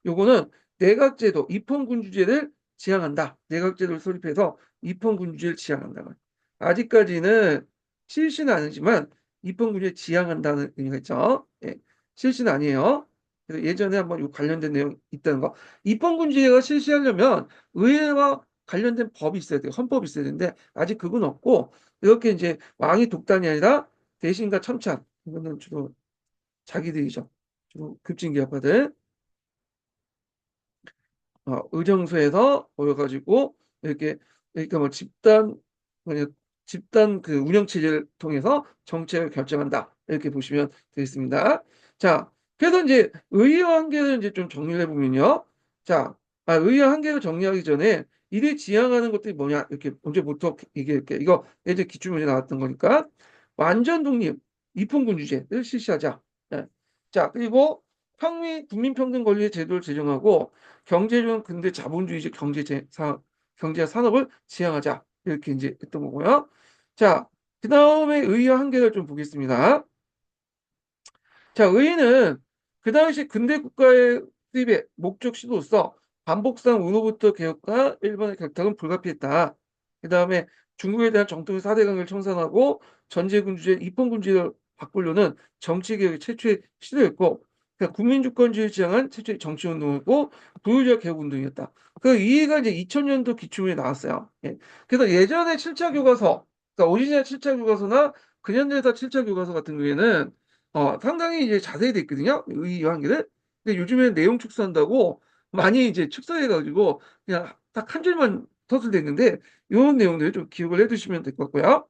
Speaker 1: 요거는 내각제도 입헌군주제를 지향한다. 내각제도를 설립해서 입헌군주제를 지향한다. 아직까지는 실시는 아니지만 입헌군주제 지향한다는 의미가 있죠. 예, 실시는 아니에요. 그래서 예전에 한번 요 관련된 내용 있다는 거. 입헌군주제가 실시하려면 의회와 관련된 법이 있어야 돼요. 헌법이 있어야 되는데 아직 그건 없고 이렇게 이제 왕이 독단이 아니라 대신과 첨찬 이거는 주로 자기들이죠. 주로 급진기업화들 의정부에서 모여가지고 이렇게 그러니까 뭐 뭐냐, 집단 그 운영 체제를 통해서 정책을 결정한다 이렇게 보시면 되겠습니다. 자, 그래서 이제 의의와 한계를 이제 좀 정리를 해보면요. 자, 의의와 한계를 정리하기 전에 이들이 지향하는 것들이 뭐냐 이렇게 먼저부터 얘기할게요. 이거 예전 기출문제 나왔던 거니까 완전 독립, 입헌군주제를 실시하자. 네. 자, 그리고 평미 국민평등 권리의 제도를 제정하고 경제적 근대 자본주의적 경제와 산업을 지향하자 이렇게 이제 했던 거고요. 자, 그 다음에 의의와 한계를 좀 보겠습니다. 자, 의의는 그 당시 근대 국가의 수입의 목적 시도로서 반복상 의로부터 개혁과 일본의 결탁은 불가피했다. 그 다음에 중국에 대한 정통의 4대 강을 청산하고 전제군주제, 입헌군주제를 바꾸려는 정치개혁의 최초의 시도였고 그러니까 국민주권주의를 지향한 최초의 정치운동이고 부유주의 개혁운동이었다. 그 이해가 이제 2000년도 기출문에 나왔어요. 예. 그래서 예전에 7차 교과서, 그러니까 오리지널 7차 교과서나 근현대사 7차 교과서 같은 경우에는 상당히 이제 자세히 돼 있거든요. 의 관계를. 근데 요즘에는 내용 축소한다고 많이 이제 축소해가지고 그냥 딱 한 줄만 서술돼 있는데 이런 내용들 좀 기억을 해두시면 될 것 같고요.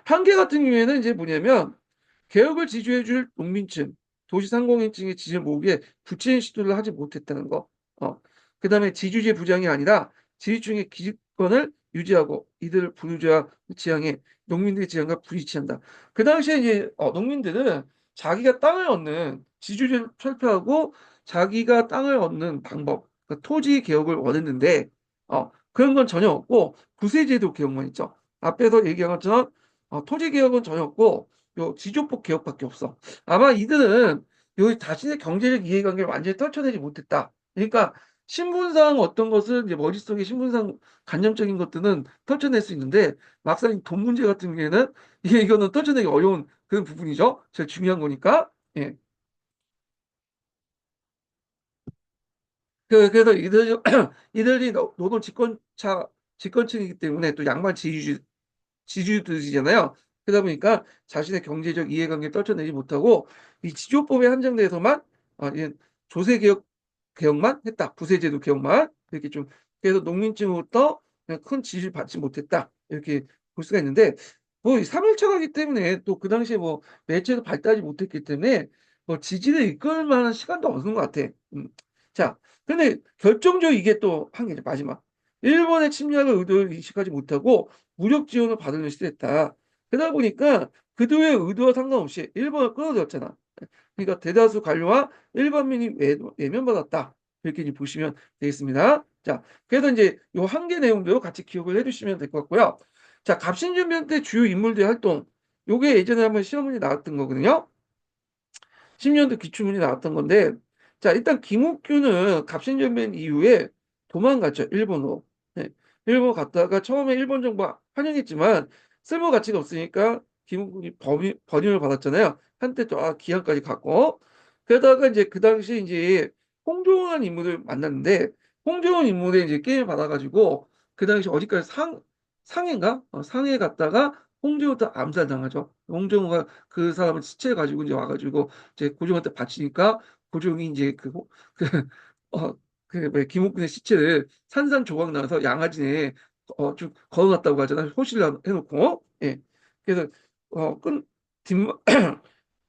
Speaker 1: 한계 같은 경우에는 이제 뭐냐면 개혁을 지지해줄 농민층, 도시상공인층의 지지를 모으기에 구체적인 시도를 하지 못했다는 거. 그다음에 지주제 부장이 아니라 지지층의 기득권을 유지하고 이들을 부유주와 지향해 농민들의 지향과 불일치한다. 그 당시에 이제 농민들은 자기가 땅을 얻는 지주제를 철폐하고 자기가 땅을 얻는 방법, 그러니까 토지 개혁을 원했는데 그런 건 전혀 없고 구세제도 개혁만 있죠. 앞에서 얘기한 것처럼 토지 개혁은 전혀 없고 요 지조법 개혁밖에 없어. 아마 이들은 요 자신의 경제적 이해관계를 완전히 떨쳐내지 못했다. 그러니까 신분상 어떤 것은 이제 머릿속에 신분상 관념적인 것들은 떨쳐낼 수 있는데 막상 이돈 문제 같은 경우에는 이거는 떨쳐내기 어려운 그런 부분이죠. 제일 중요한 거니까. 예. 그래서 이들이 노동 집권층이기 때문에 또 양반 지주들이잖아요. 그러다 보니까 자신의 경제적 이해관계를 떨쳐내지 못하고 이 지조법에 한정돼서만 이 조세 개혁만 했다. 부세제도 개혁만 이렇게 좀 그래서 농민층으로부터 그냥 큰 지지를 받지 못했다. 이렇게 볼 수가 있는데 뭐 3일차가기 때문에 또 그 당시에 뭐 매체도 발달하지 못했기 때문에 뭐 지지를 이끌 만한 시간도 없는 것 같아. 자, 근데 결정적으로 이게 또 한 게 마지막. 일본의 침략을 의도를 인식하지 못하고 무력 지원을 받으려 시도했다. 그러다 보니까 그들의 의도와 상관없이 일본을 끌어들였잖아. 그러니까 대다수 관료와 일반민이 외면받았다. 이렇게 이제 보시면 되겠습니다. 자, 그래서 이제 요 한 개 내용도 같이 기억을 해두시면 될 것 같고요. 자, 갑신전변 때 주요 인물들의 활동. 요게 예전에 한번 시험문제 나왔던 거거든요. 10년도 기출문이 나왔던 건데, 자, 일단 김옥규는 갑신전변 이후에 도망갔죠, 일본으로. 네, 일본 갔다가 처음에 일본 정부가 환영했지만 쓸모 가치가 없으니까 김옥규이 번임을 받았잖아요. 한때 또 기한까지 갔고. 그러다가 이제 그 당시 이제 홍종원 인물을 만났는데, 홍종원 인물에 이제 게임을 받아가지고 그 당시 어디까지 상해인가? 상해 갔다가 홍종호한테 암살당하죠. 홍종호가 그 사람을 시체 가지고 이제 와가지고 이제 고종한테 바치니까 고종이 이제 어, 김옥균의 시체를 산산조각 나서 양아지네 좀 걸어놨다고 하잖아. 호실을 해놓고. 예. 그래서 뒷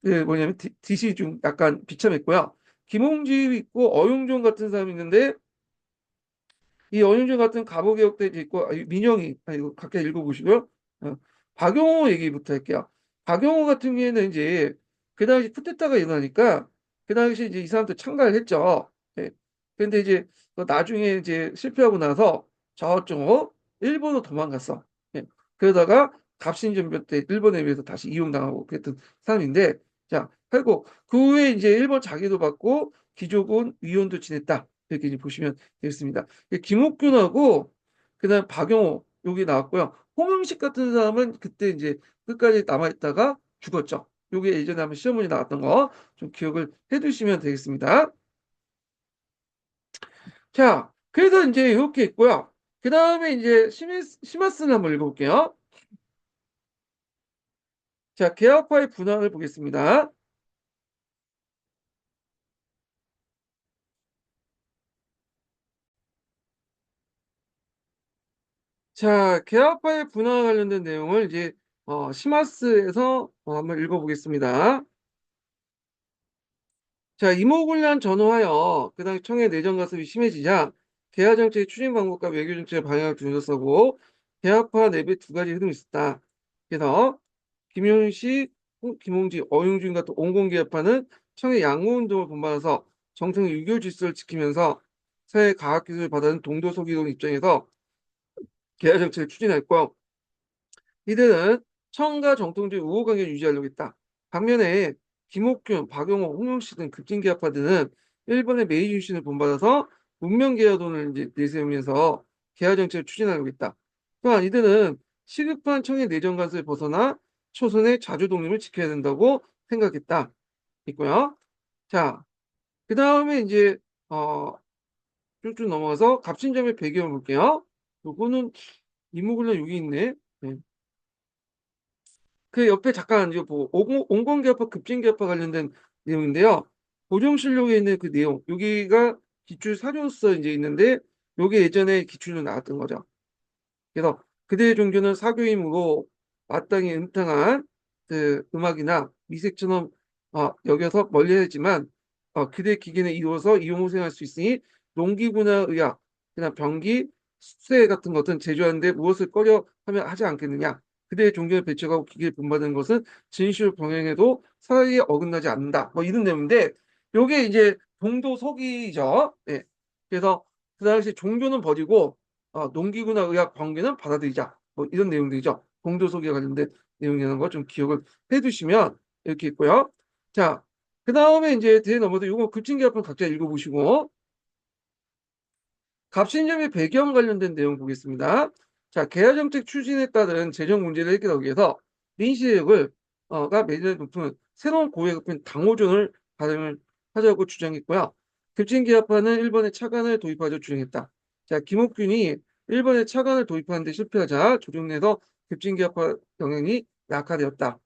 Speaker 1: 그 뭐냐면 뒷이 좀 약간 비참했고요. 김홍지 있고 어용종 같은 사람이 있는데 이 연윤주 같은 갑오개혁도 이제 있고 민영이 이거 각각 읽어보시고요. 어, 박용호 얘기부터 할게요. 박용호 같은 경우에는 이제 그 당시 쿠데타가 일어나니까 그 당시 이제 이 사람도 참가를 했죠. 예. 근데 이제 나중에 이제 실패하고 나서 저쪽으로 일본으로 도망갔어. 예. 그러다가 갑신전변 때 일본에 의해서 다시 이용당하고 그랬던 사람인데, 자, 그리고 그 후에 이제 일본 자기도 받고 귀족은 위원도 지냈다. 이렇게 이제 보시면 되겠습니다. 김옥균하고 그다음 박용호 여기 나왔고요. 홍영식 같은 사람은 그때 이제 끝까지 남아있다가 죽었죠. 요게 예전에 한번 시험문제 나왔던 거 좀 기억을 해두시면 되겠습니다. 자, 그래서 이제 이렇게 있고요. 그 다음에 이제 시마스는 한번 읽어볼게요. 자, 계약파의 분할을 보겠습니다. 자, 계약파의 분할 관련된 내용을 이제 시마스에서 한번 읽어보겠습니다. 자, 이모군란 전후하여 그 당시 청의 내정 가습이 심해지자 개화 정책의 추진 방법과 외교 정책의 방향을 둘러싸고 개화파 내부에 두 가지 흐름이 있었다. 그래서 김용식, 김홍지, 어용준 같은 온건개혁파는 청의 양호운동을 본받아서 정통의 유교 질서를 지키면서 사회 과학기술을 받아는 동도서기론 입장에서 개화 정책을 추진했고, 이들은 청과 정통주의 우호관계를 유지하려고 했다. 반면에 김옥균, 박용호, 홍영시 등 급진개혁파들은 일본의 메이지 유신을 본받아서 문명개혁론을 이제 내세우면서 개화 정책을 추진하려고 했다. 또한 이들은 시급한 청의 내정 관습을 벗어나 초선의 자주 독립을 지켜야 된다고 생각했다. 있고요. 자, 그 다음에 이제 쭉쭉 넘어가서 갑신점의 배경을 볼게요. 요거는 이목을로 여기 있네. 네. 그 옆에 잠깐 이거 뭐 온건개혁파 급진개혁파 관련된 내용인데요. 고정실록에 있는 그 내용 여기가 기출 사료로서 이제 있는데 요게 예전에 기출로 나왔던 거죠. 그래서 그대의 종교는 사교이므로 마땅히 음탕한 그 음악이나 미색처럼 여겨서 멀리하지만 그대의 기견에 이루어서 이용호생할 수 있으니 농기구나 의학, 그냥 병기, 수세 같은 것은 제조하는데 무엇을 꺼려 하면 하지 않겠느냐. 그대의 종교를 배척하고 기계를 본받는 것은 진실 병행에도 사회에 어긋나지 않는다. 뭐 이런 내용인데 요게 이제 동도서기죠. 예. 그래서 그 당시 종교는 버리고 농기구나 의학 병기는 받아들이자. 뭐 이런 내용들이죠. 공도소개 관련된 내용이라는 거 좀 기억을 해두시면 이렇게 있고요. 자, 그 다음에 이제 뒤에 넘어서 이거 급진개혁편 각자 읽어보시고 갑신점의 배경 관련된 내용 보겠습니다. 자, 개화정책 추진에 따른 재정 문제를 해결하기 위해서 민시개혁을 가 매진에 높은 새로운 고액급인 당호전을 발행을 하자고 주장했고요. 급진개혁파는 일본에 차관을 도입하자 주장했다. 자, 김옥균이 일본에 차관을 도입하는 데 실패하자 조정내에서 급진개혁파 영향이 약화되었다.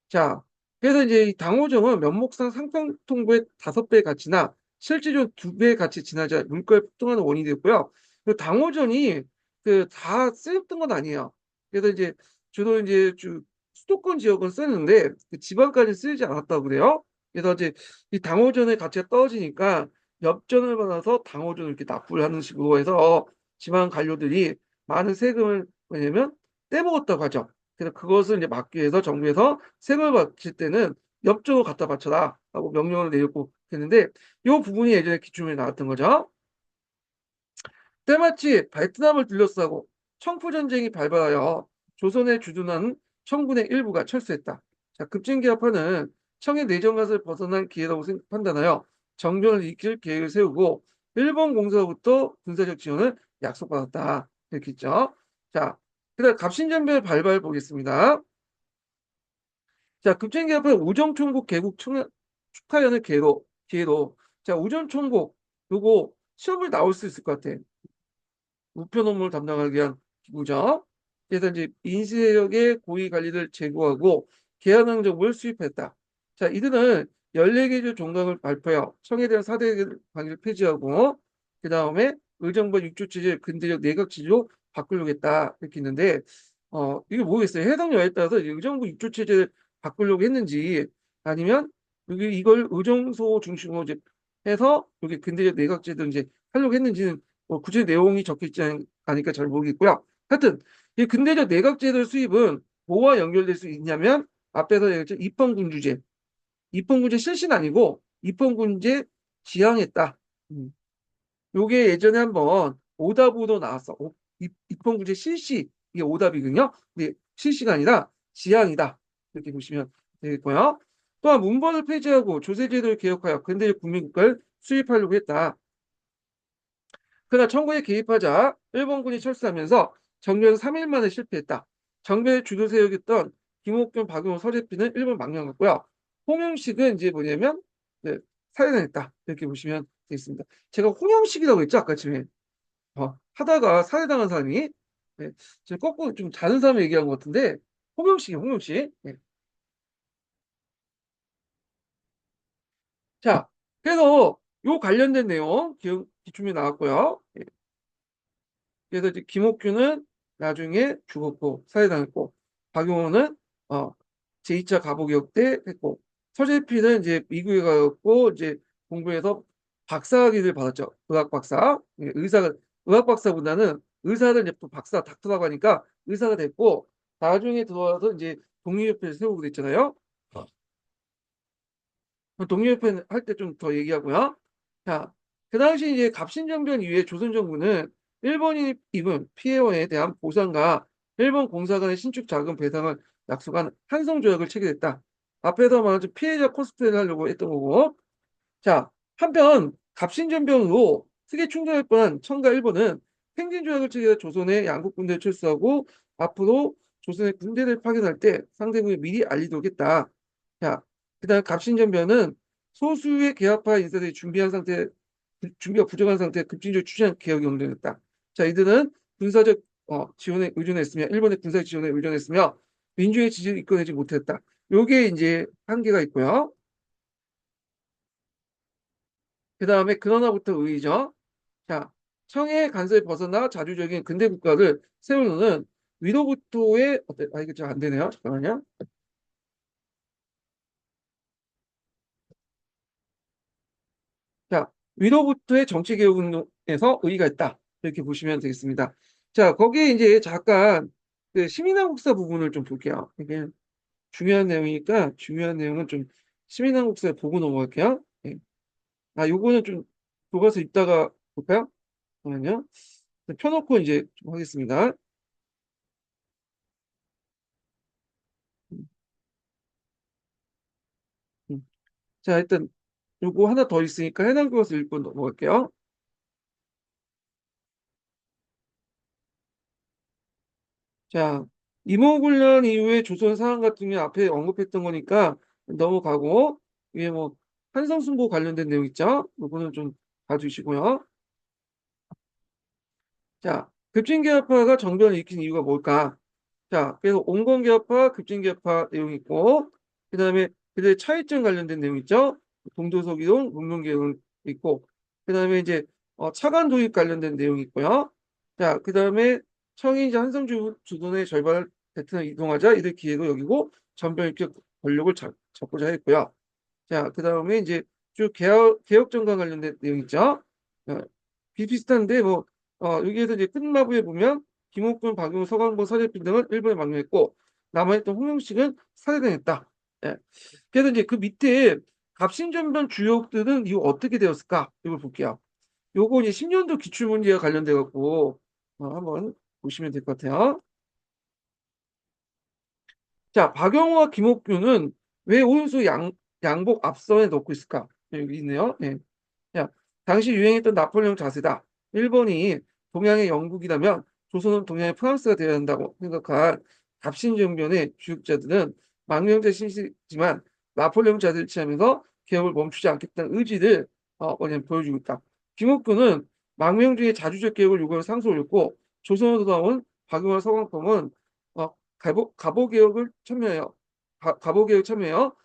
Speaker 1: 자, 그래서 이제 이 당호정은 면목상 상평통부의 5배 가치나 실제로 2배 가치 지나자 물가에 폭등하는 원인이 됐고요. 그 당호전이 그 다 쓰였던 건 아니에요. 그래서 이제 주로 이제 수도권 지역은 쓰는데 그 지방까지 쓰이지 않았다고 그래요. 그래서 이제 이 당호전의 가치가 떨어지니까 엽전을 받아서 당호전을 이렇게 납부를 하는 식으로 해서 지방 관료들이 많은 세금을 왜냐면 떼먹었다고 하죠. 그래서 그것을 이제 막기 위해서 정부에서 세금을 바칠 때는 엽전을 갖다 바쳐라 라고 명령을 내렸고 했는데 이 부분이 예전에 기출문에 나왔던 거죠. 때마치 베트남을 둘러싸고 청포전쟁이 발발하여 조선에 주둔한 청군의 일부가 철수했다. 자, 급진개혁파는 청의 내정갓을 벗어난 기회라고 판단하여 정변을 익힐 계획을 세우고 일본 공사로부터 군사적 지원을 약속받았다. 이렇게 있죠. 자, 그다음 갑신전별 발발 보겠습니다. 자, 급진개혁파 우정총국 개국 축하연을 기회로 자, 우정총국 요거 시험을 나올 수 있을 것 같아. 우편 업무를 담당하기 위한 기구죠. 그래서 이제 인수세력의 고위 관리를 제고하고 개헌 정부를 수입했다. 자, 이들은 14개 주 종각을 발표하여 청에 대한 4대 관계를 폐지하고 그 다음에 의정부 육조체제 근대적 내각제로 바꾸려고 했다. 이렇게 있는데 이게 뭐겠어요? 해당 여에 따라서 의정부 육조체제를 바꾸려고 했는지 아니면 이걸 의정소 중심으로 이제 해서 여기 근대적 내각제도 이제 하려고 했는지는 구체 내용이 적혀 있지 않으니까 잘 모르겠고요. 하여튼 이 근대적 내각제도 수입은 뭐와 연결될 수 있냐면 앞에서 얘기했죠. 입헌군주제. 입헌군제 실시는 아니고 입헌군제 지향했다. 음. 요게 예전에 한번 오답으로 나왔어. 입헌군제 실시. 이게 오답이거든요. 근데 실시가 아니라 지향이다. 이렇게 보시면 되겠고요. 또한 문벌을 폐지하고 조세제도를 개혁하여 근대적 국민국가를 수립하려고 했다. 그러나 청구에 개입하자 일본군이 철수하면서 정변 3일 만에 실패했다. 정변의 주도 세력이었던 김옥균, 박용호, 서재필은 일본 망명했고요. 홍영식은 이제 뭐냐면 네, 살해당했다. 이렇게 보시면 되겠습니다. 제가 홍영식이라고 했죠 아까 전에. 하다가 살해당한 사람이 네, 제가 거꾸로 좀 다른 사람 얘기한 것 같은데 홍영식이 홍영식. 네. 자, 그래서 요 관련된 내용 기출문제 나왔고요. 예. 그래서 이제 김옥규는 나중에 죽었고 살해당했고 박용호는 제2차 가보개혁 때 했고 서재필은 이제 미국에 가고 이제 공부해서 박사학위를 받았죠. 의학 박사. 예, 의사가 의학 박사보다는 의사를 이제 또 박사 닥터라고 하니까 의사가 됐고 나중에 들어와서 이제 독립협회를 세우게 됐잖아요. 독립협회 할 때 좀 더 얘기하고요. 자, 그 당시 이제 갑신정변 이후에 조선 정부는 일본인 입은 피해원에 대한 보상과 일본 공사관의 신축 자금 배상을 약속한 한성조약을 체결했다. 앞에서 말한 피해자 코스프레를 하려고 했던 거고. 자, 한편 갑신전병으로 크게 충돌할 뻔한 청과 일본은 행진조약을 체결해 조선의 양국 군대를 철수하고 앞으로 조선의 군대를 파견할 때 상대국에 미리 알리도록 했다. 자, 그다음 갑신전변은 소수의 계엄파 인사들이 준비가 부족한 상태에 급진적으로 추진한 개혁이 용도했다. 자, 이들은 군사적 지원에 의존했으며 일본의 군사 지원에 의존했으며 민주의 지지를 이끌어내지 못했다. 요게 이제 한계가 있고요. 그 다음에 그러나부터 의의죠. 자, 청의 간섭에 벗어나 자주적인 근대 국가를 세우는 위로부터의 이거 잘 안 되네요. 잠깐만요. 자, 위로부터의 정치 개혁 운동에서 의의가 있다. 이렇게 보시면 되겠습니다. 자, 거기에 이제 잠깐 그 시민한국사 부분을 좀 볼게요. 이게 중요한 내용이니까 중요한 내용은 좀 시민한국사에 보고 넘어갈게요. 예. 요거는 좀 교과서 읽다가 볼까요? 잠깐만요. 펴놓고 이제 좀 하겠습니다. 음, 음. 자, 일단 요거 하나 더 있으니까 해당 교과서 읽고 넘어갈게요. 자, 임오군란 이후에 조선 상황 같은 경우 앞에 언급했던 거니까 넘어가고 위에 뭐 한성순보 관련된 내용 있죠? 요거는 좀 봐주시고요. 자, 급진개혁파가 정변을 일으킨 이유가 뭘까? 자, 그래서 온건개혁파, 급진개혁파 내용이 있고 그 다음에 그들의 차이점 관련된 내용 있죠? 동도서기동, 문명개혁 있고 그 다음에 이제 차관 도입 관련된 내용이 있고요. 자, 그 다음에 청이 이제 한성주 주둔의 절반을 베트남 이동하자 이들 기획을 여기고 전병일격 권력을 잡고자 했고요. 자, 그 다음에 이제 쭉 개혁 정관 관련된 내용 있죠? 어, 비슷비슷한데 뭐 여기에서 이제 끝마부에 보면 김옥균, 박용호, 서강보, 서재필 등은 일본에 망명했고 남아있던 홍영식은 살해당했다. 예. 그래서 이제 그 밑에 갑신전변 주역들은 이후 어떻게 되었을까? 이걸 볼게요. 요거 이제 10년도 기출문제와 관련돼 갖고 한번 보시면 될 것 같아요. 자, 박영호와 김옥균은 왜 오윤수 양복 앞선에 넣고 있을까? 여기 있네요. 예. 야, 당시 유행했던 나폴레옹 자세다. 일본이 동양의 영국이라면 조선은 동양의 프랑스가 되어야 한다고 생각한 갑신정변의 주역자들은 망명자 신시지만 나폴레옹 자세를 취하면서 개혁을 멈추지 않겠다는 의지를 뭐냐면 보여주고 있다. 김옥균은 망명 중에 자주적 개혁을 요구하는 상소를 올렸고 조선으로 돌아온 박용화 서광범은 가보개혁을 참여해요. 가보개혁 참여해요.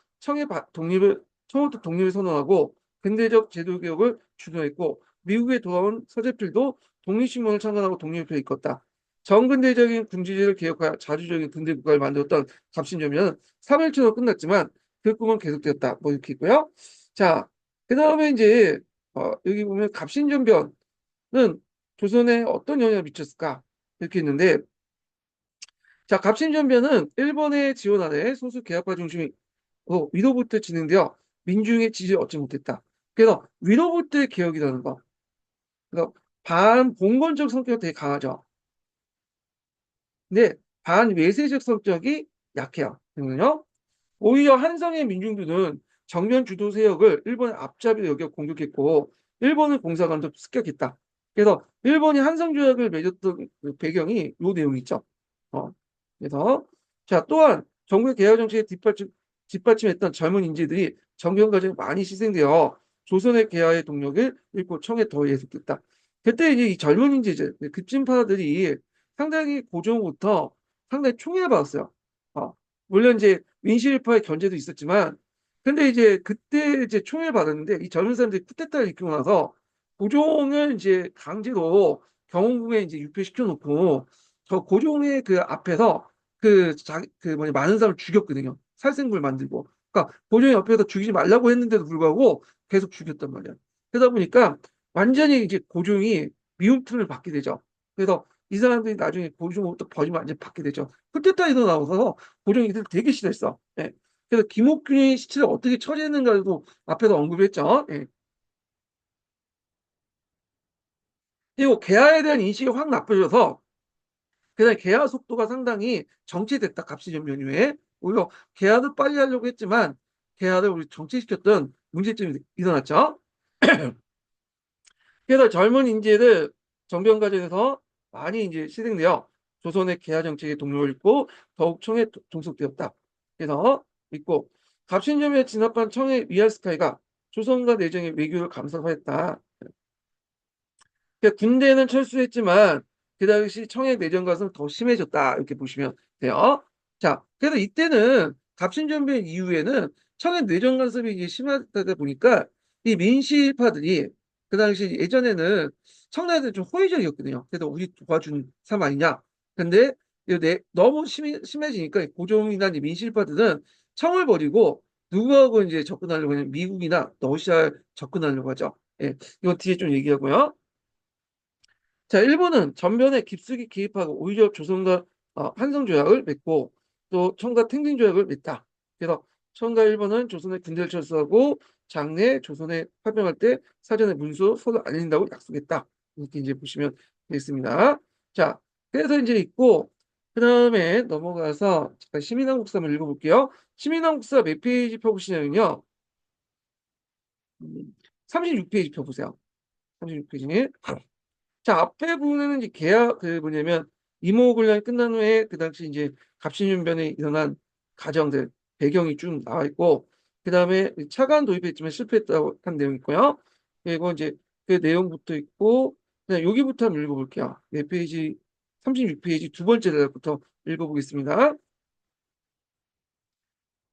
Speaker 1: 청부터 독립을 선언하고 근대적 제도 개혁을 주도했고 미국에 돌아온 서재필도 독립신문을 창간하고 독립협회에 이끌었다. 정근대적인 군주제를 개혁하여 자주적인 근대 국가를 만들었던 갑신정변은 3일째로 끝났지만 그 꿈은 계속되었다. 뭐 이렇게 있고요. 자, 그 다음에 이제 여기 보면 갑신정변은 조선에 어떤 영향을 미쳤을까? 이렇게 있는데, 자, 갑신전변은 일본의 지원 아래 소수 계약파 중심의 위로부터 진행되어 민중의 지지를 얻지 못했다. 그래서 위로부터의 개혁이라는 거. 그래서 반봉건적 성격이 되게 강하죠. 근데 반외세적 성격이 약해요. 그러면요. 오히려 한성의 민중들은 정면 주도 세력을 일본의 앞잡이로 여겨 공격했고 일본의 공사관도 습격했다. 그래서 일본이 한성 조약을 맺었던 그 배경이 요 내용이 있죠. 그래서 자 또한 정부의 개혁 정책에 뒷받침했던 젊은 인재들이 정경 과정에 많이 희생되어 조선의 개화의 동력을 잃고 청에 더 예속됐다. 그때 이제 이 젊은 인재들 급진파들이 상당히 고종부터 상당히 총애받았어요. 어, 물론 이제 민실파의 견제도 있었지만, 근데 이제 그때 이제 총애를 받았는데 이 젊은 사람들이 쿠데타를 일으키고 나서 고종을 이제 강제로 경운궁에 이제 유폐시켜 놓고 저 고종의 그 앞에서 그 뭐냐 많은 사람을 죽였거든요. 살생부를 만들고. 그러니까 고종의 옆에서 죽이지 말라고 했는데도 불구하고 계속 죽였단 말이야. 그러다 보니까 완전히 이제 고종이 미움틀을 받게 되죠. 그래서 이 사람들이 나중에 고종부터 버리면 완전히 받게 되죠. 쿠데타 일어나서 고종이 이들 되게 싫어했어. 예. 그래서 김옥균이 시체를 어떻게 처리했는가도 앞에서 언급했죠. 예. 그리고 개화에 대한 인식이 확 나빠져서 그다음에 개화 속도가 상당히 정체됐다. 갑시전면 이후에 오히려 개화도 빨리 하려고 했지만 개화를 우리 정체시켰던 문제점이 일어났죠. 그래서 젊은 인재들 정변 과정에서 많이 이제 희생되어 조선의 개화 정책의 동력을 잃고 더욱 청에 종속되었다. 그래서 있고 갑신점에 진압한 청의 위안스카이가 조선과 내정의 외교를 감사하였다. 그러니까 군대는 철수했지만 그 당시 청의 내정 가서는 더 심해졌다 이렇게 보시면 돼요. 자, 그래서 이때는 갑신전변 이후에는 청의 내정 간섭이 이제 심하다 보니까 이 민시파들이 그 당시 예전에는 청나라들 좀 호의적이었거든요. 그래서 우리 도와준 사람 아니냐. 근데 너무 심해지니까 고종이나 이제 민실파들은 청을 버리고 누구하고 이제 접근하려고 하냐면 미국이나 러시아에 접근하려고 하죠. 예, 이거 뒤에 좀 얘기하고요. 자, 일본은 전면에 깊숙이 개입하고 오히려 조선과 한성조약을 맺고 또 청과 탱진조약을 맺다. 그래서 청과 일본은 조선의 군대를 철수하고 장래 조선에 파병할 때 사전에 문서 서로 알린다고 약속했다. 이렇게 이제 보시면 되겠습니다. 자, 그래서 이제 있고 그 다음에 넘어가서 잠깐 시민왕국사 한번 읽어볼게요. 시민왕국사 몇 페이지 펴보시냐면요. 36페이지 펴보세요. 36페이지. 자, 앞에 부분에는 이제 계약, 그 뭐냐면, 이모군란이 끝난 후에 그 당시 이제 갑신윤변에 일어난 가정들, 배경이 쭉 나와 있고, 그 다음에 차관 도입했지만 실패했다고 한 내용이 있고요. 그리고 이제 그 내용부터 있고, 그냥 여기부터 한번 읽어볼게요. 네 페이지, 36페이지 두 번째 대답부터 읽어보겠습니다.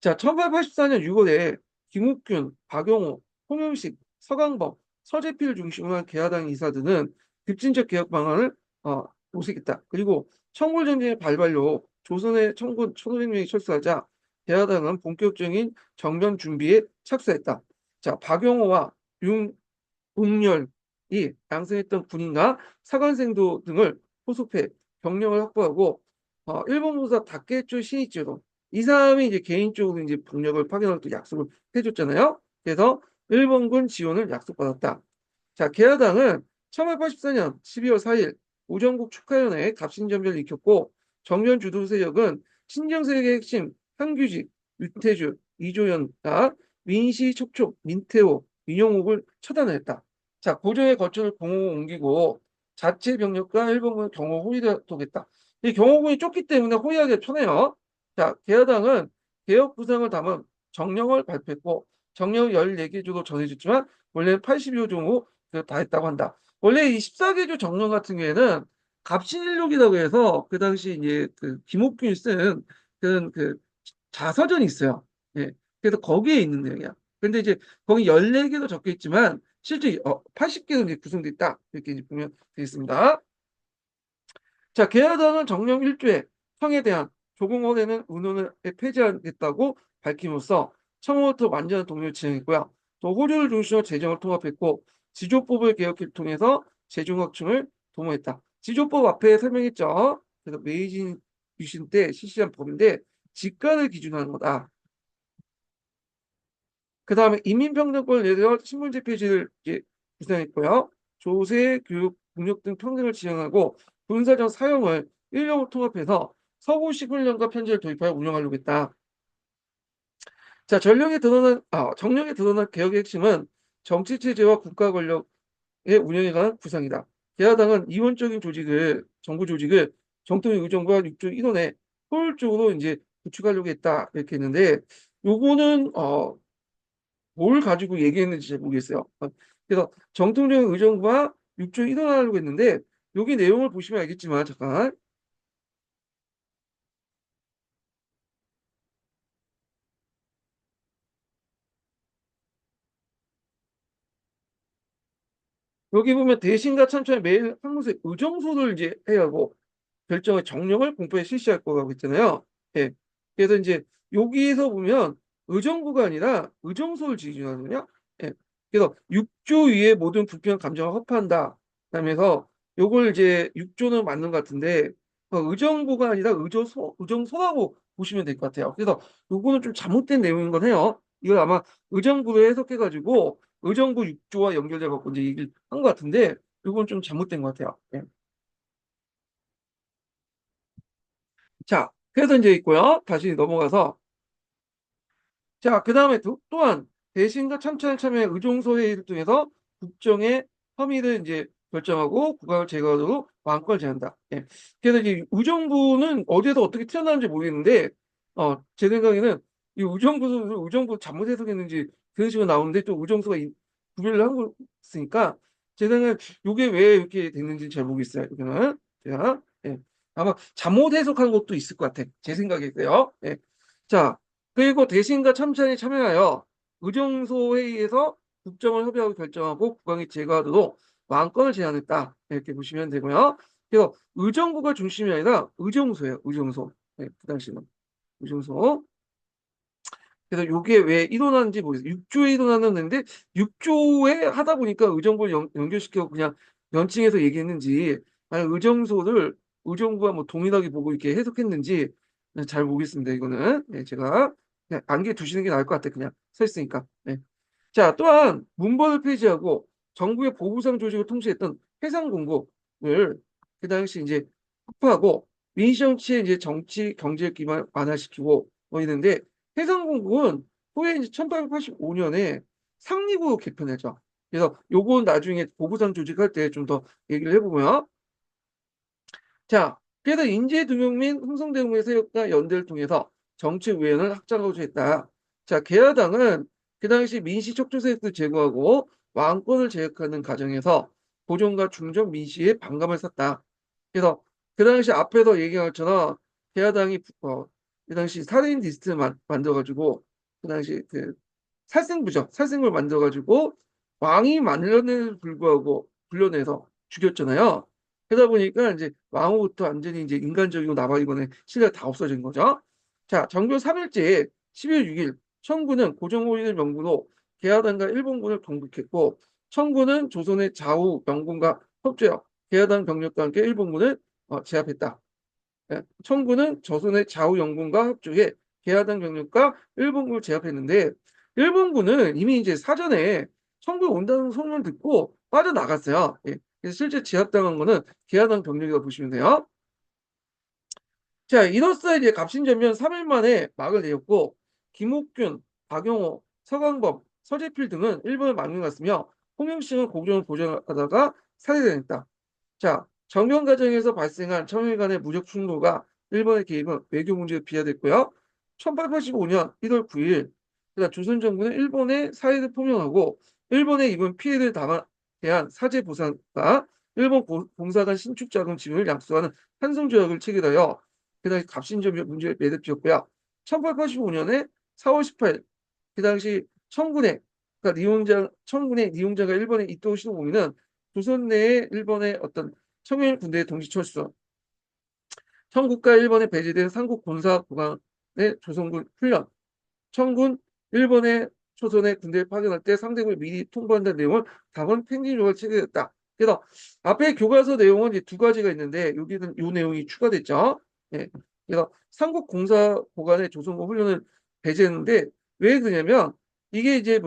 Speaker 1: 자, 1884년 6월에 김욱균, 박용호, 홍영식, 서강범, 서재필 중심으로 한 개화당 이사들은 급진적 개혁 방안을 모색했다. 그리고 청골전쟁의 발발로 조선의 청군 1,500명이 철수하자 개화당은 본격적인 정변 준비에 착수했다. 자, 박용호와 웅열이 양성했던 군인과 사관생도 등을 포섭해 병력을 확보하고 일본 무사 다케조 신이치로 이 사람이 이제 개인적으로 이제 병력을 파견할 때 약속을 해줬잖아요. 그래서 일본군 지원을 약속받았다. 자, 개화당은 1984년 12월 4일 우정국 축하연회에 갑신전변을 일으켰고 정변 주도 세력은 신정세력의 핵심 한규직, 유태주, 이조연과 민시 촉촉, 민태호, 민용옥을 처단했다. 자, 고종의 거처를 공호로 옮기고 자체 병력과 일본군 경호 호위를 하겠다. 이 경호군이 좁기 때문에 호위하기 편해요. 자, 개화당은 개혁 구상을 담은 정령을 발표했고 정령 14개 조로 전해졌지만 원래는 80여 종으로 다 했다고 한다. 원래 이 14개조 정령 같은 경우에는 갑신일록이라고 해서 그 당시 이제 그 김옥균이 쓴 그런 그 자서전이 있어요. 예. 그래서 거기에 있는 내용이야. 근데 이제 거기 14개도 적혀 있지만 실제 80개도 이제 구성돼 있다. 이렇게 이제 보면 되겠습니다. 자, 개화당은 정령 1조에 청에 대한 조공원에는 의논을 폐지하겠다고 밝힘으로써 청으로부터 완전한 동료를 지정했고요. 또 호주를 중심으로 재정을 통합했고 지조법을 개혁을 통해서 재중학층을 도모했다. 지조법 앞에 설명했죠. 그래서 메이지 유신 때 실시한 법인데 직간을 기준으로 하는 거다. 그 다음에 인민평등권을 내려 신분제 폐지를 이제 구상했고요. 조세, 교육, 복역 등 평등을 지향하고 군사적 사용을 인력을 통합해서 서구식 훈련과 편제를 도입하여 운영하려고 했다. 자, 정령에 드러난 개혁의 핵심은 정치체제와 국가 권력의 운영에 관한 구상이다. 개화당은 이원적인 정부 조직을 정통의 의정부와 6조 1원에 효율적으로 이제 구축하려고 했다. 이렇게 했는데, 요거는, 뭘 가지고 얘기했는지 잘 모르겠어요. 그래서 정통령 의정부와 6조 1원 하려고 했는데, 여기 내용을 보시면 알겠지만, 잠깐. 여기 보면 대신과 참천에 매일 항문수에 의정소를 이제 해야 하고, 결정의 정령을 공포에 실시할 거라고 했잖아요. 예. 그래서 이제 여기에서 보면 의정부가 아니라 의정소를 지정하거든요. 예. 그래서 6조 위에 모든 불필요한 감정을 허파한다. 그러면서 요걸 이제 6조는 맞는 것 같은데 의정부가 아니라 의정소라고 보시면 될 것 같아요. 그래서 요거는 좀 잘못된 내용인 건 해요. 이걸 아마 의정부로 해석해가지고 의정부 6조와 연결돼 갖고 이제 얘기를 한 것 같은데 요건 좀 잘못된 것 같아요. 예. 자, 그래서 이제 있고요. 다시 넘어가서 자, 그 다음에 또한 대신과 참찬을 참여한 의정소 회의를 통해서 국정의 혐의를 이제 결정하고 국가를 제거하도록 왕권을 제한다. 예. 그래서 이제 의정부는 어디에서 어떻게 튀어나왔는지 모르겠는데, 제 생각에는 이 의정부 잘못 해석했는지 그런 식으로 나오는데 또 의정소가 구별을 하고 있으니까 제 생각엔 이게 왜 이렇게 됐는지 잘 모르겠어요. 이거는 제가 예. 아마 잘못 해석한 것도 있을 것 같아. 제 생각이고요. 예. 자. 그리고 대신과 참찬에 참여하여 의정소 회의에서 국정을 협의하고 결정하고 국왕이 제거하도록 왕권을 제한했다. 이렇게 보시면 되고요. 그래서 의정부가 중심이 아니라 의정소예요. 의정소. 네, 그 당시는 의정소. 그래서 이게 왜 일어나는지 모르겠어요. 6조에 일어났는데 6조에 하다 보니까 의정부를 연결시켜 그냥 연칭해서 얘기했는지 아니 의정소를 의정부와 뭐 동일하게 보고 이렇게 해석했는지 잘 모르겠습니다. 이거는 네, 제가 그냥 안개 두시는 게 나을 것 같아. 그냥 서 있으니까. 네. 자, 또한 문벌을 폐지하고 정부의 보부상 조직을 통치했던 해상공급을 그 당시 이제 확보하고 민정치의 이제 정치 경제 기반 완화시키고 뭐 이랬는데 해상공급은 후에 이제 1885년에 상립으로 개편했죠. 그래서 요건 나중에 보부상 조직할 때 좀 더 얘기를 해보고요. 자, 그래서 인재등용 및 흥성대공의 세력과 연대를 통해서 정치 우연을 확장하고자 했다. 자, 개야당은 그 당시 민씨 척조 세력을 제거하고 왕권을 제약하는 과정에서 고종과 중정 민씨의 반감을 샀다. 그래서 그 당시 앞에서 얘기한 것처럼 개야당이 그 당시 살인 리스트를 만들어가지고 그 당시 그 살생부죠. 살생부를 만들어가지고 왕이 만년에도 불구하고 불려내서 죽였잖아요. 그러다 보니까 이제 왕후부터 완전히 이제 인간적이고 나발이고는 신뢰가 다 없어진 거죠. 자, 정교 3일째 12월 6일 청군은 고종호인을 명부로 개화단과 일본군을 공격했고 청군은 조선의 좌우 영군과 협조하여 개화단 병력과 함께 일본군을 제압했다. 예, 청군은 조선의 좌우 영군과 협조해 개화단 병력과 일본군을 제압했는데 일본군은 이미 이제 사전에 청군이 온다는 소문을 듣고 빠져나갔어요. 예, 그래서 실제 제압당한 거는 개화단 병력이라고 보시면 돼요. 자, 이로써 이제 갑신전면 3일 만에 막을 내렸고 김옥균, 박용호, 서강범, 서재필 등은 일본을 망명했으며 홍영식은 고종을 보좌하다가 살해당했다. 자, 정경 과정에서 발생한 청일 간의 무력 충돌과 일본의 개입은 외교 문제에 비화됐고요. 1885년 1월 9일 조선 정부는 일본의 사회를 포명하고 일본에 입은 피해를 대한 사죄 보상과 일본 공사관 신축 자금 지원을 약속하는 한성조약을 체결하여 그 당시 갑신전 문제에 매듭지었고요. 1885년에 4월 18일 그 당시 청군의 니홍자가 일본에 이토 시노부미는 조선 내에 일본의 어떤 청일 군대의 동시 철수, 청국과 일본에 배제된 삼국 군사 구간의 조선군 훈련, 청군 일본의 초선의 군대에 파견할 때 상대국을 미리 통보한다는 내용을 담은 팽진조가 체결했다. 그래서 앞에 교과서 내용은 이제 두 가지가 있는데 여기는 요 내용이 추가됐죠. 예. 그래서 삼국공사 보관의 조선군 훈련을 배제했는데 왜 그러냐면 이게 이제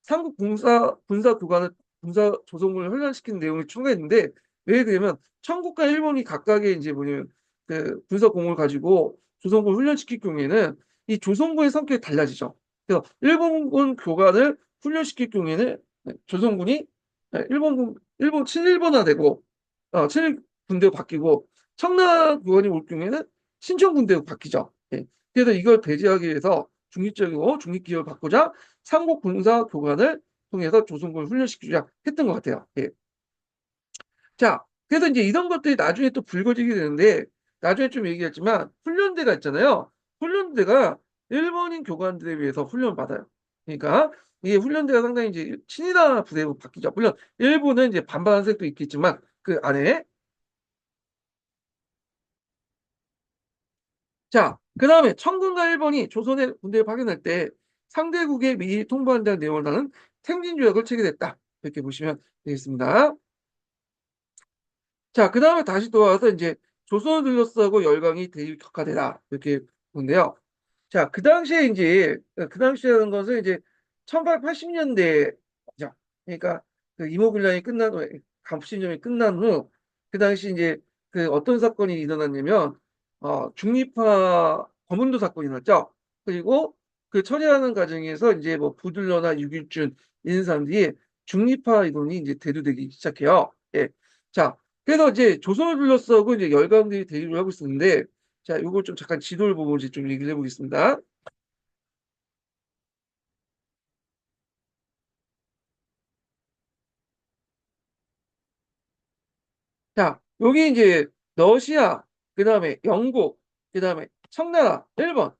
Speaker 1: 삼국 군사 교관을 군사 조성군을 훈련시키는 내용이 추가했는데 왜 그러냐면 청국과 일본이 각각의 이제 뭐냐면 그 군사 공을 가지고 조선군을 훈련시킬 경우에는 이 조선군의 성격이 달라지죠. 그래서 일본군 교관을 훈련시킬 경우에는 조선군이 일본 친일본화되고 친일 군대로 바뀌고 청나라 교관이 올 경우에는 신청 군대로 바뀌죠. 예. 그래서 이걸 배제하기 위해서 중립적이고 중립기업을 바꾸자 삼국 군사 교관을 통해서 조선군을 훈련시키자 했던 것 같아요. 예. 자, 그래서 이제 이런 것들이 나중에 또 불거지게 되는데 나중에 좀 얘기했지만 훈련대가 있잖아요. 훈련대가 일본인 교관들에 비해서 훈련을 받아요. 그러니까 이게 훈련대가 상당히 이제 친일화 부대로 바뀌죠. 물론 일본은 이제 반반한 색도 있겠지만 그 안에 자, 그 다음에 청군과 일본이 조선의 군대를 파견할 때 상대국에 미리 통보한다는 내용을 다는 생진조약을 체결했다. 이렇게 보시면 되겠습니다. 자, 그 다음에 다시 돌아와서 이제 조선을 둘러싸고 열강이 대립 격화되다. 이렇게 보는데요. 자, 그 당시에 이제, 그 당시라는 것은 이제 1880년대죠. 그러니까 그 이모군란이 끝난 후, 갑신정이 끝난 후, 그 당시 이제 그 어떤 사건이 일어났냐면, 중립파 거문도 사건이 났죠. 그리고 그 처리하는 과정에서 이제 뭐 부들러나 유길준 이런 사람들이 중립파 이론이 이제 대두되기 시작해요. 예. 자, 그래서 이제 조선을 둘러싸고 이제 열강들이 대립을 하고 있었는데, 자, 이거 좀 잠깐 지도를 보고 이제 좀 얘기를 해보겠습니다. 자, 여기 이제 러시아, 그 다음에 영국, 그 다음에 청나라, 일본,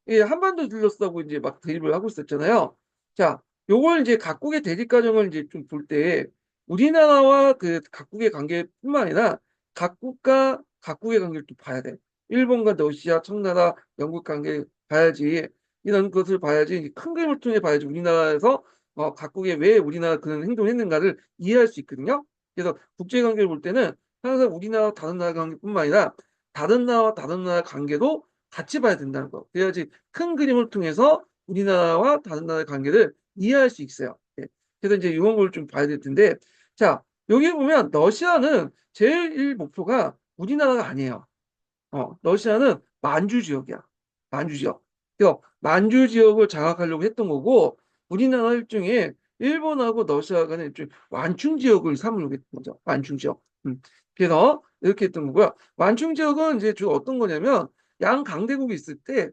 Speaker 1: 이 한반도 둘러싸고 이제 막 대립을 하고 있었잖아요. 자, 요걸 이제 각국의 대립 과정을 이제 좀 볼 때 우리나라와 그 각국의 관계뿐만 아니라 각국과 각국의 관계를 또 봐야 돼. 일본과 러시아, 청나라, 영국 관계 봐야지 이런 것을 봐야지 이제 큰 그림을 통해 봐야지 우리나라에서 각국의 왜 우리나라 그런 행동을 했는가를 이해할 수 있거든요. 그래서 국제 관계를 볼 때는 항상 우리나라와 다른 나라 관계뿐만 아니라 다른 나라와 다른 나라 관계도 같이 봐야 된다는 거. 그래야지 큰 그림을 통해서 우리나라와 다른 나라의 관계를 이해할 수 있어요. 예. 그래서 이제 이런 걸 좀 봐야 될 텐데, 자, 여기 보면 러시아는 제일 목표가 우리나라가 아니에요. 러시아는 만주 지역이야. 만주 지역. 그래서 만주 지역을 장악하려고 했던 거고, 우리나라 일종의 일본하고 러시아 간의 일종 완충 지역을 삼으려고 했던 거죠. 완충 지역. 그래서 이렇게 했던 거고요. 완충 지역은 이제 주로 어떤 거냐면, 양 강대국이 있을 때,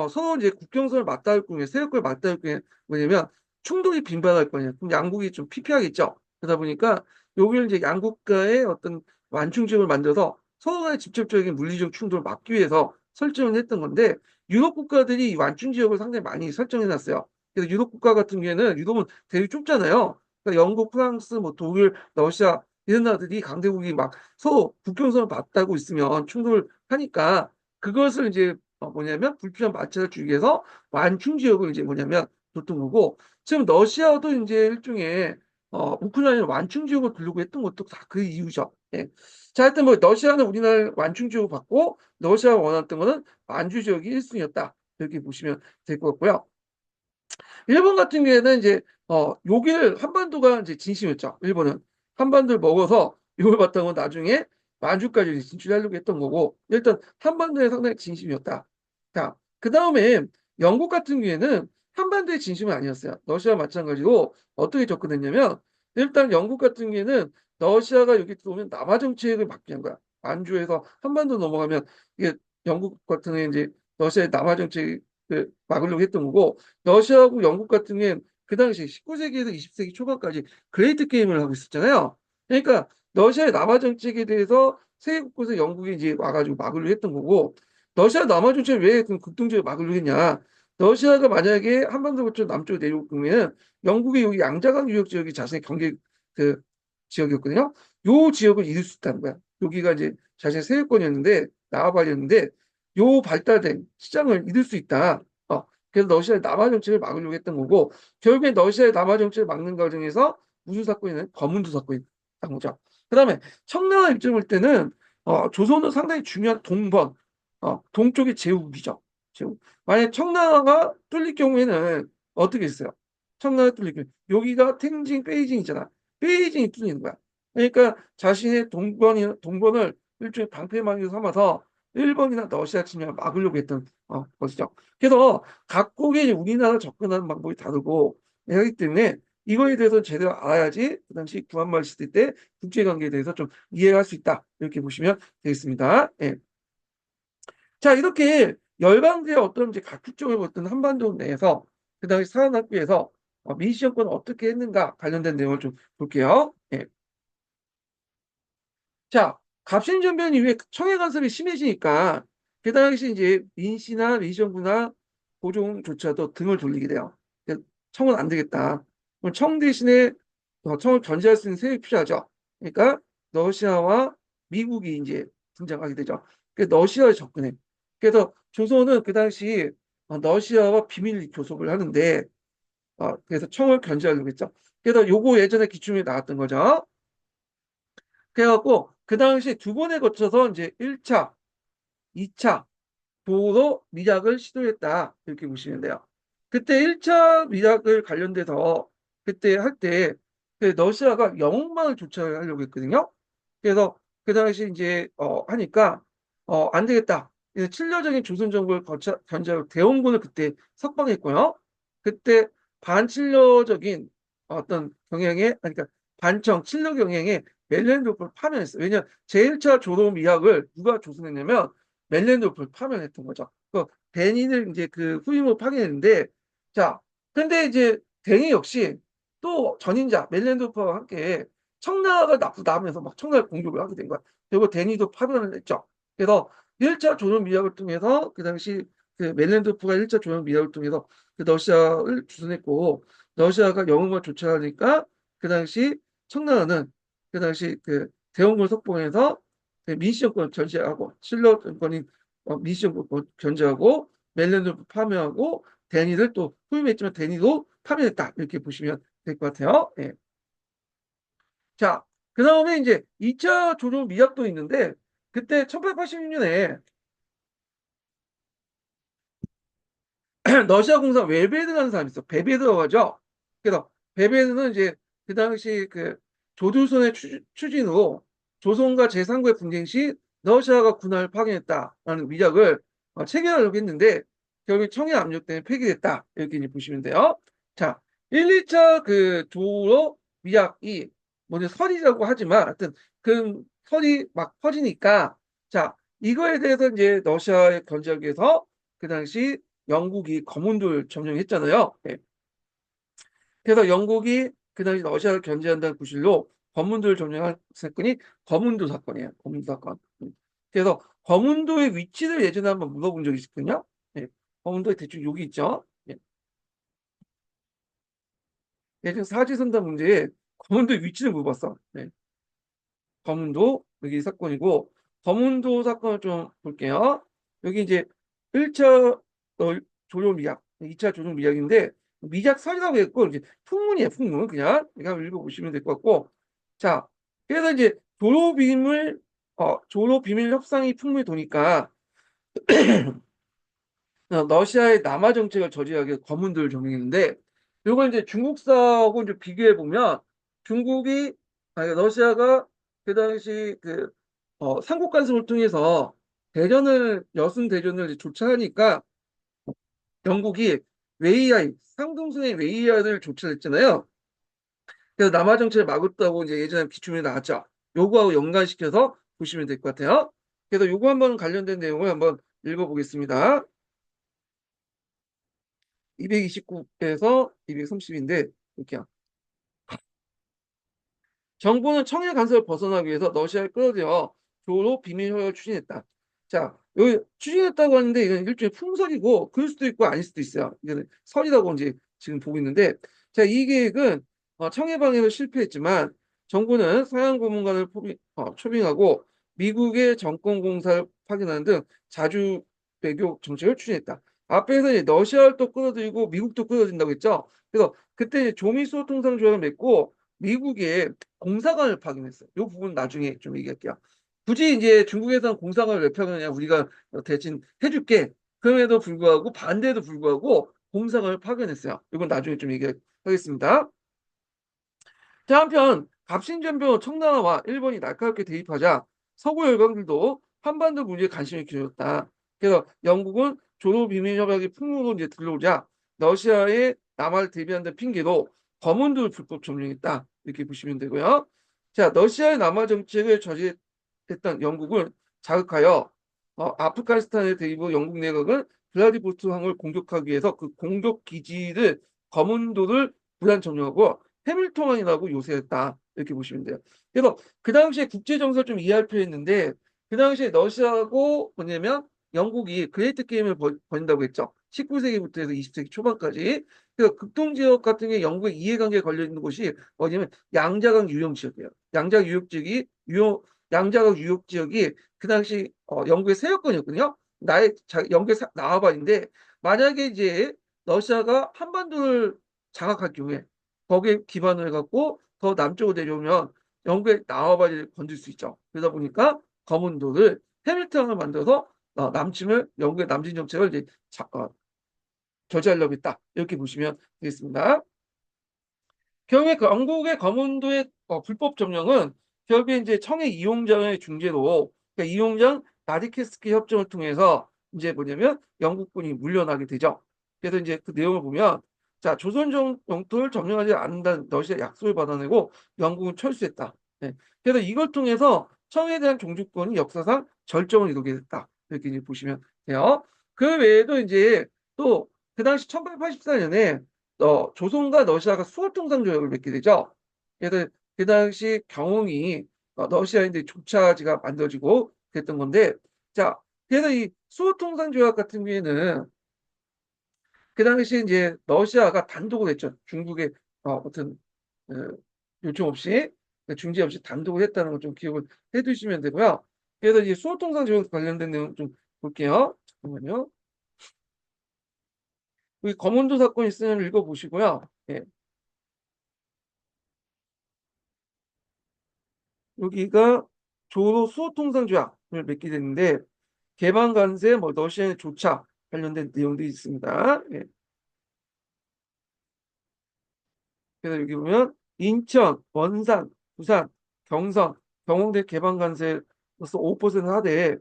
Speaker 1: 서로 이제 국경선을 맞닿을 경우에, 세력을 맞닿을 경우에 뭐냐면, 충돌이 빈번할 거예요. 그럼 양국이 좀 피폐하겠죠. 그러다 보니까, 여기를 이제 양국가의 어떤 완충 지역을 만들어서 서로 간의 직접적인 물리적 충돌을 막기 위해서 설정을 했던 건데 유럽 국가들이 이 완충 지역을 상당히 많이 설정해 놨어요. 그래서 유럽 국가 같은 경우에는 유럽은 되게 좁잖아요. 그러니까 영국, 프랑스, 뭐 독일, 러시아 이런 나라들이 강대국이 막 서로 국경선을 맞닿고 있으면 충돌하니까 그것을 이제 뭐냐면 불필요한 마찰을 주기 위해서 완충 지역을 이제 뭐냐면 뒀던 거고 지금 러시아도 이제 일종의 우크라이나 완충 지역을 두려고 했던 것도 다 그 이유죠. 예. 자, 하여튼 뭐 러시아는 우리나라 완충 지역을 받고 러시아가 원했던 거는 만주 지역이 1순위였다. 이렇게 보시면 될 것 같고요. 일본 같은 경우에는 이제 여기를 한반도가 이제 진심이었죠. 일본은 한반도를 먹어서 이걸 바탕으로 나중에 만주까지 진출하려고 했던 거고 일단 한반도에 상당히 진심이었다. 자, 그 다음에 영국 같은 경우에는 한반도의 진심은 아니었어요. 러시아와 마찬가지로 어떻게 접근했냐면 일단 영국 같은 경우에는 러시아가 여기 들어오면 남하 정책을 막기 한 거야. 만주에서 한반도 넘어가면 이게 영국 같은 경우에 이제 러시아의 남하 정책을 막으려고 했던 거고 러시아하고 영국 같은 경우엔 그 당시 19세기에서 20세기 초반까지 그레이트 게임을 하고 있었잖아요. 그러니까 러시아의 남하 정책에 대해서 세계 곳곳에 영국이 이제 와가지고 막으려고 했던 거고 러시아 남하 정책을 왜 그럼 극동적으로 막으려고 했냐? 러시아가 만약에 한반도 거쳐 남쪽으로 내려올 경우에는 영국의 여기 양자강 유역 지역이 자신의 경계 그 지역이었거든요. 요 지역을 잃을 수 있다는 거야. 여기가 이제 자신의 세계권이었는데 나와버렸는데 요 발달된 시장을 잃을 수 있다. 그래서 러시아의 남하 정책을 막으려고 했던 거고 결국에 러시아의 남하 정책을 막는 과정에서 무슨 사건이 나요? 거문도 사건이 했던 거죠. 그다음에 청나라 입장을 볼 때는 조선은 상당히 중요한 동번, 동쪽의 제국이죠. 제국. 만약 청나라가 뚫릴 경우에는 어떻게 했어요? 청나라 뚫릴 경우 여기가 탱징, 베이징이잖아. 베이징이 뚫리는 거야. 그러니까 자신의 동번을 일종의 방패막이로 삼아서 일본이나 러시아 침략을 막으려고 했던 것이죠. 그래서 각국의 우리나라 접근하는 방법이 다르고 하기 때문에 이거에 대해서 제대로 알아야지 그 당시 구한말 시대 때 국제관계에 대해서 좀 이해할 수 있다. 이렇게 보시면 되겠습니다. 예. 자, 이렇게 열강제의 어떤 이제 각국적인 어떤 한반도 내에서 그 당시 사관학교에서 민씨 정권을 어떻게 했는가 관련된 내용을 좀 볼게요. 예. 자, 갑신전변 이후에 청해 간섭이 심해지니까 그 당시 이제 민씨나 민정부나 고종조차도 등을 돌리게 돼요. 청은 안 되겠다. 그럼 청 대신에 청을 견제할 수 있는 세력이 필요하죠. 그러니까 러시아와 미국이 이제 등장하게 되죠. 러시아에 접근해. 그래서 조선은 그 당시 러시아와 비밀 교섭을 하는데 그래서 청을 견제하려고 했죠. 그래서 요거 예전에 기출문제 나왔던 거죠. 그래갖고 그 당시 두 번에 거쳐서 이제 1차, 2차 도로 미락을 시도했다. 이렇게 보시면 돼요. 그때 1차 미락을 관련돼서 그때 할 때 러시아가 영웅만을 조처하려고 했거든요. 그래서 그 당시 이제 하니까 안 되겠다. 그래서 칠려적인 조선 정부를 견제하고 대원군을 그때 석방했고요. 그때 반칠려적인 어떤 경향에 그러니까 반청 칠려 경향에 멜렌도프를 파면했어요. 왜냐 제1차 조로 미학을 누가 조성했냐면 멜렌도프를 파면했던 거죠. 그 베닌을 이제 그 후임으로 파견했는데 자 근데 이제 데니 역시 또 전인자 멜렌도프와 함께 청나라가 나면서 막 청나라 공격을 하게 된 거야. 그리고 데니도 파견을 했죠. 그래서 1차 조정 미학을 통해서 그 당시 그 멜렌도프가 1차 조정 미학을 통해서 그 러시아를 주선했고 러시아가 영웅을 조처하니까 그 당시 청나라는 그 당시 그 대원군 석봉에서 민씨 정권을 견제하고 칠러 정권이 민씨 정권을 견제하고 멜렌도프 파면하고 데니를 또 후임했지만 데니도 파면했다 이렇게 보시면 될 것 같아요. 예. 자, 그 다음에 이제 2차 조정 미학도 있는데 그때 1886년에 러시아 공산 웰베드라는 사람이 있어. 베베드라고 하죠. 그래서 베베드는 이제 그 당시 그 조조선의 추진으로 조선과 제3국의 분쟁 시 러시아가 군함을 파견했다라는 위약을 체결하려고 했는데 결국 청해 압력 때문에 폐기됐다. 이렇게 이제 보시면 돼요. 자, 1, 2차 그 조로 위약이 먼저 설이라고 하지만 하여튼 그 설이 막 퍼지니까 자, 이거에 대해서 이제 러시아에 견제하기 위해서 그 당시 영국이 거문도를 점령했잖아요. 예. 그래서 영국이 그 당시 러시아를 견제한다는 구실로 거문도를 점령한 사건이 거문도 사건이에요. 거문도 사건. 그래서 거문도의 위치를 예전에 한번 물어본 적이 있거든요. 예. 거문도에 대충 여기 있죠. 예. 예전 사지선다 문제에 거문도의 위치를 물어봤어. 예. 거문도 여기 사건이고 거문도 사건을 좀 볼게요. 여기 이제 1차 조정 미약, 2차 조정 미약인데 미작설이라고 했고 이제 풍문이에요. 풍문 그냥 내가 읽어보시면 될 것 같고 자 그래서 이제 조로 비밀 협상이 풍문이 도니까 러시아의 남하 정책을 저지하기 위해 검문들을 점령했는데 이걸 이제 중국사하고 이제 비교해 보면 중국이 아니 러시아가 그 당시 그 삼국 간섭을 통해서 여순 대전을 이제 조차하니까 영국이 웨이하이 상동선의 웨이하이를 조차했잖아요. 그래서 남하 정책을 막았다고 이제 예전에 기출문제 나왔죠. 요거하고 연관시켜서 보시면 될 것 같아요. 그래서 요거 한번 관련된 내용을 한번 읽어보겠습니다. 229에서 230인데 이렇게요. 정부는 청해 간섭을 벗어나기 위해서 러시아를 끌어들여 조로 비밀 협약을 추진했다. 자, 여기 추진했다고 하는데 이건 일종의 풍설이고 그럴 수도 있고 아닐 수도 있어요. 이거는 설이라고 이제 지금 보고 있는데 자, 이 계획은 청해 방해로 실패했지만 정부는 서양 고문관을 초빙하고 미국의 정권 공사를 확인하는 등 자주 외교 정책을 추진했다. 앞에서 이제 러시아를 또 끌어들이고 미국도 끌어들인다고 했죠. 그래서 그때 조미소 통상 조약을 맺고 미국에 공사관을 파견했어요. 이 부분 나중에 좀 얘기할게요. 굳이 이제 중국에서는 공사관을 왜 파견하냐, 우리가 대신 해줄게. 그럼에도 불구하고 반대에도 불구하고 공사관을 파견했어요. 이건 나중에 좀 얘기하겠습니다. 자, 한편 갑신전병 청나라와 일본이 날카롭게 대립하자 서구 열강들도 한반도 문제에 관심을 기울였다. 그래서 영국은 조로 비밀 협약이 풍문으로 이제 들려오자 러시아의 남하를 대비한다는 핑계로 검은도를 불법 점령했다. 이렇게 보시면 되고요. 자, 러시아의 남하 정책을 저지했던 영국을 자극하여 아프가니스탄에 대입 후 영국 내각은 블라디보스토크항을 공격하기 위해서 그 공격 기지를 검은도를 무단 점령하고 해밀턴항이라고 요새했다. 이렇게 보시면 돼요. 그래서 그 당시에 국제 정세를 좀 이해할 필요 있는데, 그 당시에 러시아하고 뭐냐면 영국이 그레이트 게임을 벌인다고 했죠. 19세기부터 해서 20세기 초반까지. 그래서 극동 지역 같은 게 영국의 이해관계에 걸려 있는 곳이 뭐냐면 양자강 유역 지역이에요. 양자강 유역 지역이 그 당시 영국의 세력권이었거든요. 영국의 나와바인데, 만약에 이제 러시아가 한반도를 장악할 경우에 거기에 기반을 해갖고 더 남쪽으로 내려오면 영국의 나와바리를 건질 수 있죠. 그러다 보니까 검은도를 해밀턴을 만들어서 남침을 영국의 남진 정책을 이제 저지하려고 했다. 이렇게 보시면 되겠습니다. 결국에 그 영국의 검은도의 불법 점령은 결국에 이제 청해 이용장의 중재로, 그러니까 이용장 나디케스키 협정을 통해서 이제 뭐냐면 영국군이 물려나게 되죠. 그래서 이제 그 내용을 보면, 자, 조선 영토를 점령하지 않는다는 러시아 약속을 받아내고 영국은 철수했다. 네. 그래서 이걸 통해서 청해에 대한 종주권이 역사상 절정을 이루게 됐다. 이렇게 이제 보시면 돼요. 그 외에도 이제 또 그 당시 1884년에 조선과 러시아가 수호통상 조약을 맺게 되죠. 그래서 그 당시 경홍이 러시아인들의 조차지가 만들어지고 그랬던 건데, 자, 그래서 이 수호통상 조약 같은 경우에는 그 당시 이제 러시아가 단독을 했죠. 중국의 어떤 어, 요청 없이, 중재 없이 단독을 했다는 걸 좀 기억을 해두시면 되고요. 그래서 이 수호통상 조약 관련된 내용 좀 볼게요. 잠깐만요. 여기 검은도 사건 있으면 읽어보시고요. 예. 여기가 조로 수호통상 조약을 맺게 됐는데, 개방 관세, 뭐 러시아의 조차 관련된 내용들이 있습니다. 예. 그래서 여기 보면 인천, 원산, 부산, 경선, 경홍대 개방 관세로서 5% 하되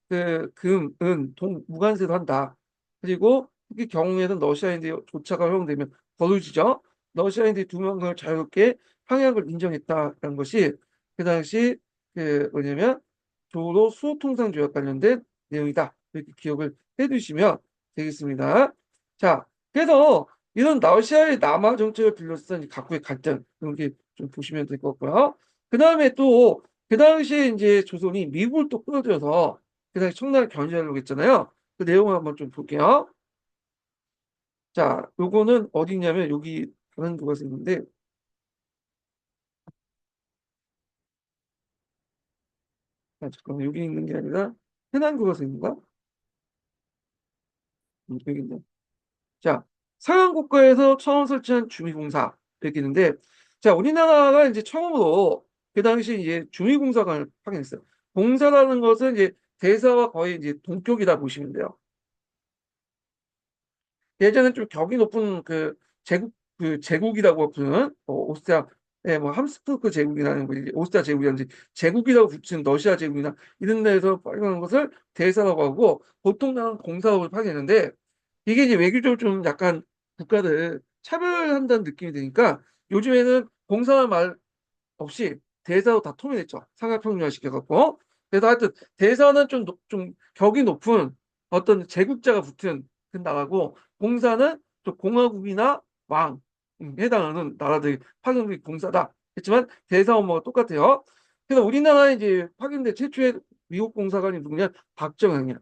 Speaker 1: 그 금, 은, 동 무관세도 한다. 그리고 특히 경우에는 러시아인들의 조차가 허용되면 벌어지죠. 러시아인들이 두 명을 자유롭게 항해한 걸 인정했다는 것이 그 당시 그 뭐냐면 조로 수호통상 조약 관련된 내용이다. 이렇게 기억을 해두시면 되겠습니다. 자, 그래서 이런 러시아의 남하 정책을 빌려서 각국의 갈등, 이런 게 좀 보시면 될 것 같고요. 그 다음에 또 그 당시에 이제 조선이 미국을 또 끌어들여서 그 당시 청나라를 견제하려고 했잖아요. 그 내용을 한번 좀 볼게요. 자, 요거는 어디냐면 여기 다른 그것이 있는데, 잠깐만, 여기 있는 게 아니라 해난 그것이 있는가? 여기 있네. 자, 서양 국가에서 처음 설치한 주미공사 이렇게 있는데, 자, 우리나라가 이제 처음으로 그 당시 이제 주미공사관을 파견했어요. 공사라는 것은 이제 대사와 거의 이제 동격이다 보시면 돼요. 예전엔 좀 격이 높은 그 제국이라고 부르는 오스트리아 뭐 함스부르크 제국이라는 거, 오스트리아 제국이라든지 제국이라고 붙이는 러시아 제국이나 이런 데에서 파견하는 것을 대사라고 하고, 보통 나는 공사업을 파견했는데, 이게 이제 외교적으로 좀 약간 국가를 차별한다는 느낌이 드니까 요즘에는 공사란 말 없이 대사로 다 통일했죠. 상하평준화 시켜갖고. 그래서 하여튼 대사는 좀 격이 높은 어떤 제국자가 붙은 그 나라고, 공사는 좀 공화국이나 왕 해당하는 나라들이 파견된 공사다 했지만 대사 업무가 똑같아요. 그래서 우리나라에 이제 파견된 최초의 미국 공사관이 누구냐? 박정희이야.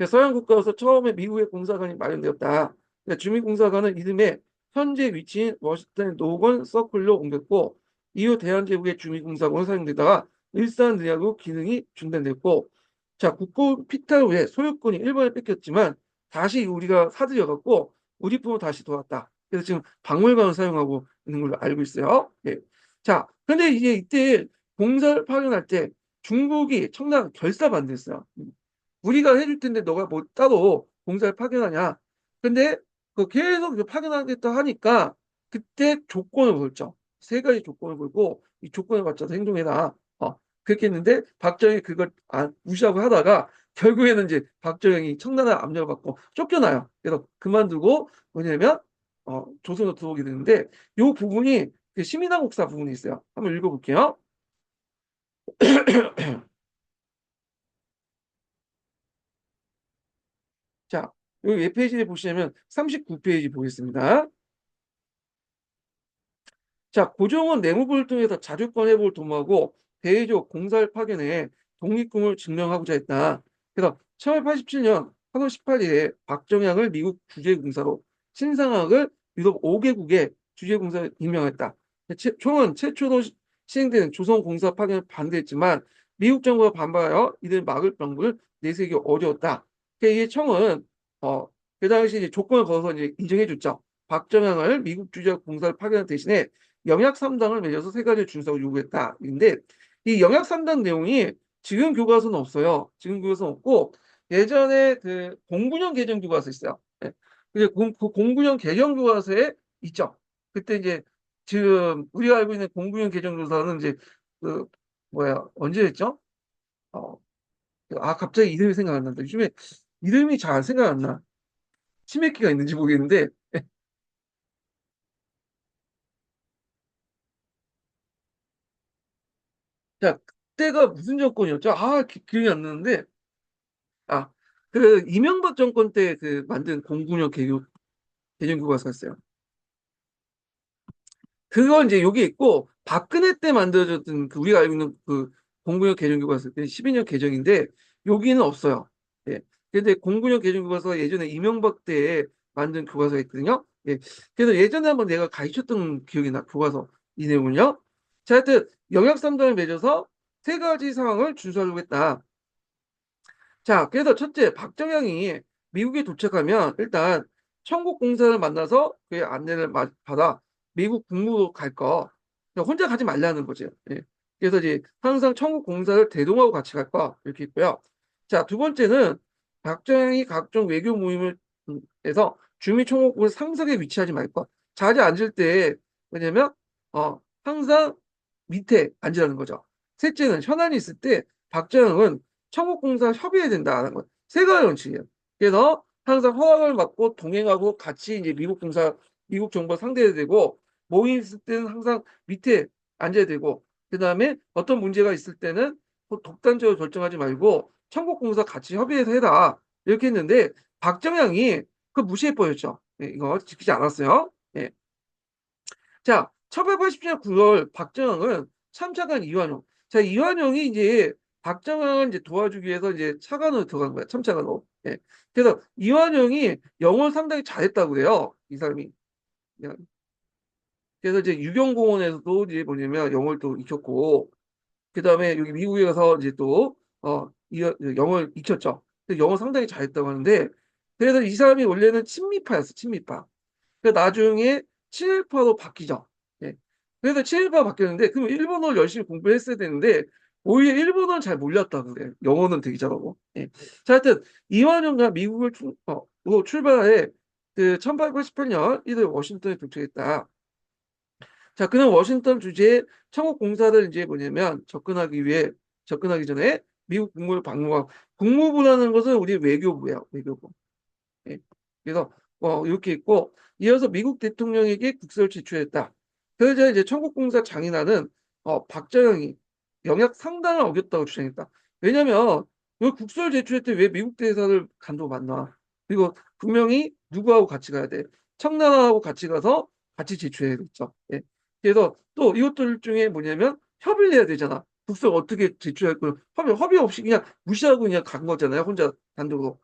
Speaker 1: 서양 국가에서 처음에 미국의 공사관이 마련되었다. 주미공사관은 이듬해 현재 위치인 워싱턴의 노건 서클로 옮겼고, 이후 대한제국의 주미공사관으로 사용되다가 일산의학으로 기능이 중단됐고, 자, 국고 피탈 후에 소유권이 일본에 뺏겼지만 다시 우리가 사들여갖고 우리 품으로 다시 돌아왔다. 그래서 지금 박물관을 사용하고 있는 걸로 알고 있어요. 예. 자, 근데 이제 이때 공사를 파견할 때 중국이 청나라 결사반대했어요. 우리가 해줄 텐데 너가 뭐 따로 공사를 파견하냐. 근데 그 계속 파견하겠다 하니까 그때 조건을 걸죠. 세 가지 조건을 걸고 이 조건에 맞춰서 행동해라. 그렇게 했는데 박정희 그걸 무시하고 하다가 결국에는 이제 박정희 청나라 압력을 받고 쫓겨나요. 그래서 그만두고 뭐냐면 조선으로 들어오게 되는데 이 부분이 그 시민왕국사 부분이 있어요. 한번 읽어볼게요. 자, 여기 웹페이지에 보시면 39페이지 보겠습니다. 자, 고종은 내무부를 통해서 자주권 회복을 도모하고 대의적 공사를 파견해 독립군을 증명하고자 했다. 그래서 1987년 8월 18일에 박정향을 미국 주재공사로 신상학을 유럽 5개국의 주재공사로 임명했다. 총은 최초로 시행된 조선공사 파견을 반대했지만 미국 정부가 반발하여 이들 막을 방법을 내세우기 어려웠다. 그러니까 이 청은 그 당시 이제 조건을 걸어서 이제 인정해줬죠. 박정향을 미국 주재공사를 파견한 대신에 영약 3당을 맺어서 세 가지를 준수하고 요구했다. 근데 이 영약 3당 내용이 지금 교과서는 없어요. 지금 교과서는 없고 예전에 그 09년 개정 교과서 있어요. 네. 그 09년 개정 교과서에 있죠. 그때 이제 지금 우리가 알고 있는 09년 개정 교과서는 이제 그 뭐야 언제 했죠? 어, 갑자기 이름이 생각 안 난다. 요즘에 이름이 잘 생각 안 나. 치매기가 있는지 모르겠는데 자 그때가 무슨 정권이었죠? 기억이 안 나는데 아, 그 이명박 정권 때 그 만든 09년 개정 교과서였어요. 그건 이제 여기 있고 박근혜 때 만들어졌던 그 우리가 알고 있는 그 09년 개정 교과서 때 12년 개정인데 여기는 없어요. 예. 근데 09년 개정 교과서 예전에 이명박 때 만든 교과서가 있거든요. 예. 그래서 예전에 한번 내가 가르쳤던 기억이 나 교과서 이 내용은요. 자, 하여튼 영역 3당을 맺어서 세 가지 상황을 준수하려고 했다. 자, 그래서 첫째, 박정향이 미국에 도착하면 일단 천국 공사를 만나서 그의 안내를 받아 미국 국무로 갈 거. 그러니까 혼자 가지 말라는 거죠. 예. 그래서 이제 항상 천국 공사를 대동하고 같이 갈 거. 이렇게 있고요. 자, 두 번째는 박정향이 각종 외교 모임을 해서 주미 총국을 상석에 위치하지 말 거. 자리에 앉을 때 뭐냐면 항상 밑에 앉으라는 거죠. 셋째는 현안이 있을 때 박정향은 청국공사 협의해야 된다는 것. 세 가지 원칙이에요. 그래서 항상 허락을 받고 동행하고 같이 이제 미국 정부와 상대해야 되고 모임 있을 때는 항상 밑에 앉아야 되고 그다음에 어떤 문제가 있을 때는 독단적으로 결정하지 말고 청국공사 같이 협의해서 해라 이렇게 했는데 박정향이 그 무시해 버렸죠. 예, 이거 지키지 않았어요. 예. 자, 1987년 9월 박정항은 참차관 이완용. 자, 이완용이 이제 박정항을 이제 도와주기 위해서 이제 차관으로 들어간 거야. 참차관으로. 예. 그래서 이완용이 영어를 상당히 잘했다고 그래요. 이 사람이. 그래서 이제 유경공원에서도 이제 뭐냐면 영어를 또 익혔고, 그 다음에 여기 미국에 가서 이제 또, 영어를 익혔죠. 영어 상당히 잘했다고 하는데, 그래서 이 사람이 원래는 친미파였어, 친미파. 그 나중에 친일파로 바뀌죠. 예. 그래서 친일파 바뀌었는데 그럼 일본어를 열심히 공부했어야 되는데 오히려 일본어는 잘 몰랐다고 그래. 영어는 되게 잘하고. 예. 자, 하여튼 이완용과 미국을 출발해 그 1888년 이들 워싱턴에 도착했다. 자, 그는 워싱턴 주재의 청국 공사를 이제 뭐냐면 접근하기 전에 미국 국무를 방문하고 국무부라는 것은 우리 외교부예요. 외교부. 예. 그래서 이렇게 있고 이어서 미국 대통령에게 국서를 제출했다. 그러자 이제 청국공사 장인하는 박정영이 영약 상당을 어겼다고 주장했다. 왜냐하면 왜 국서를 제출할 때 왜 미국 대사를 간도 만나? 그리고 분명히 누구하고 같이 가야 돼? 청나라하고 같이 가서 같이 제출해야겠죠. 예. 그래서 또 이것들 중에 뭐냐면 협의를 해야 되잖아. 국서를 어떻게 제출할 거예요? 협의 없이 그냥 무시하고 그냥 간 거잖아요. 혼자 단독으로.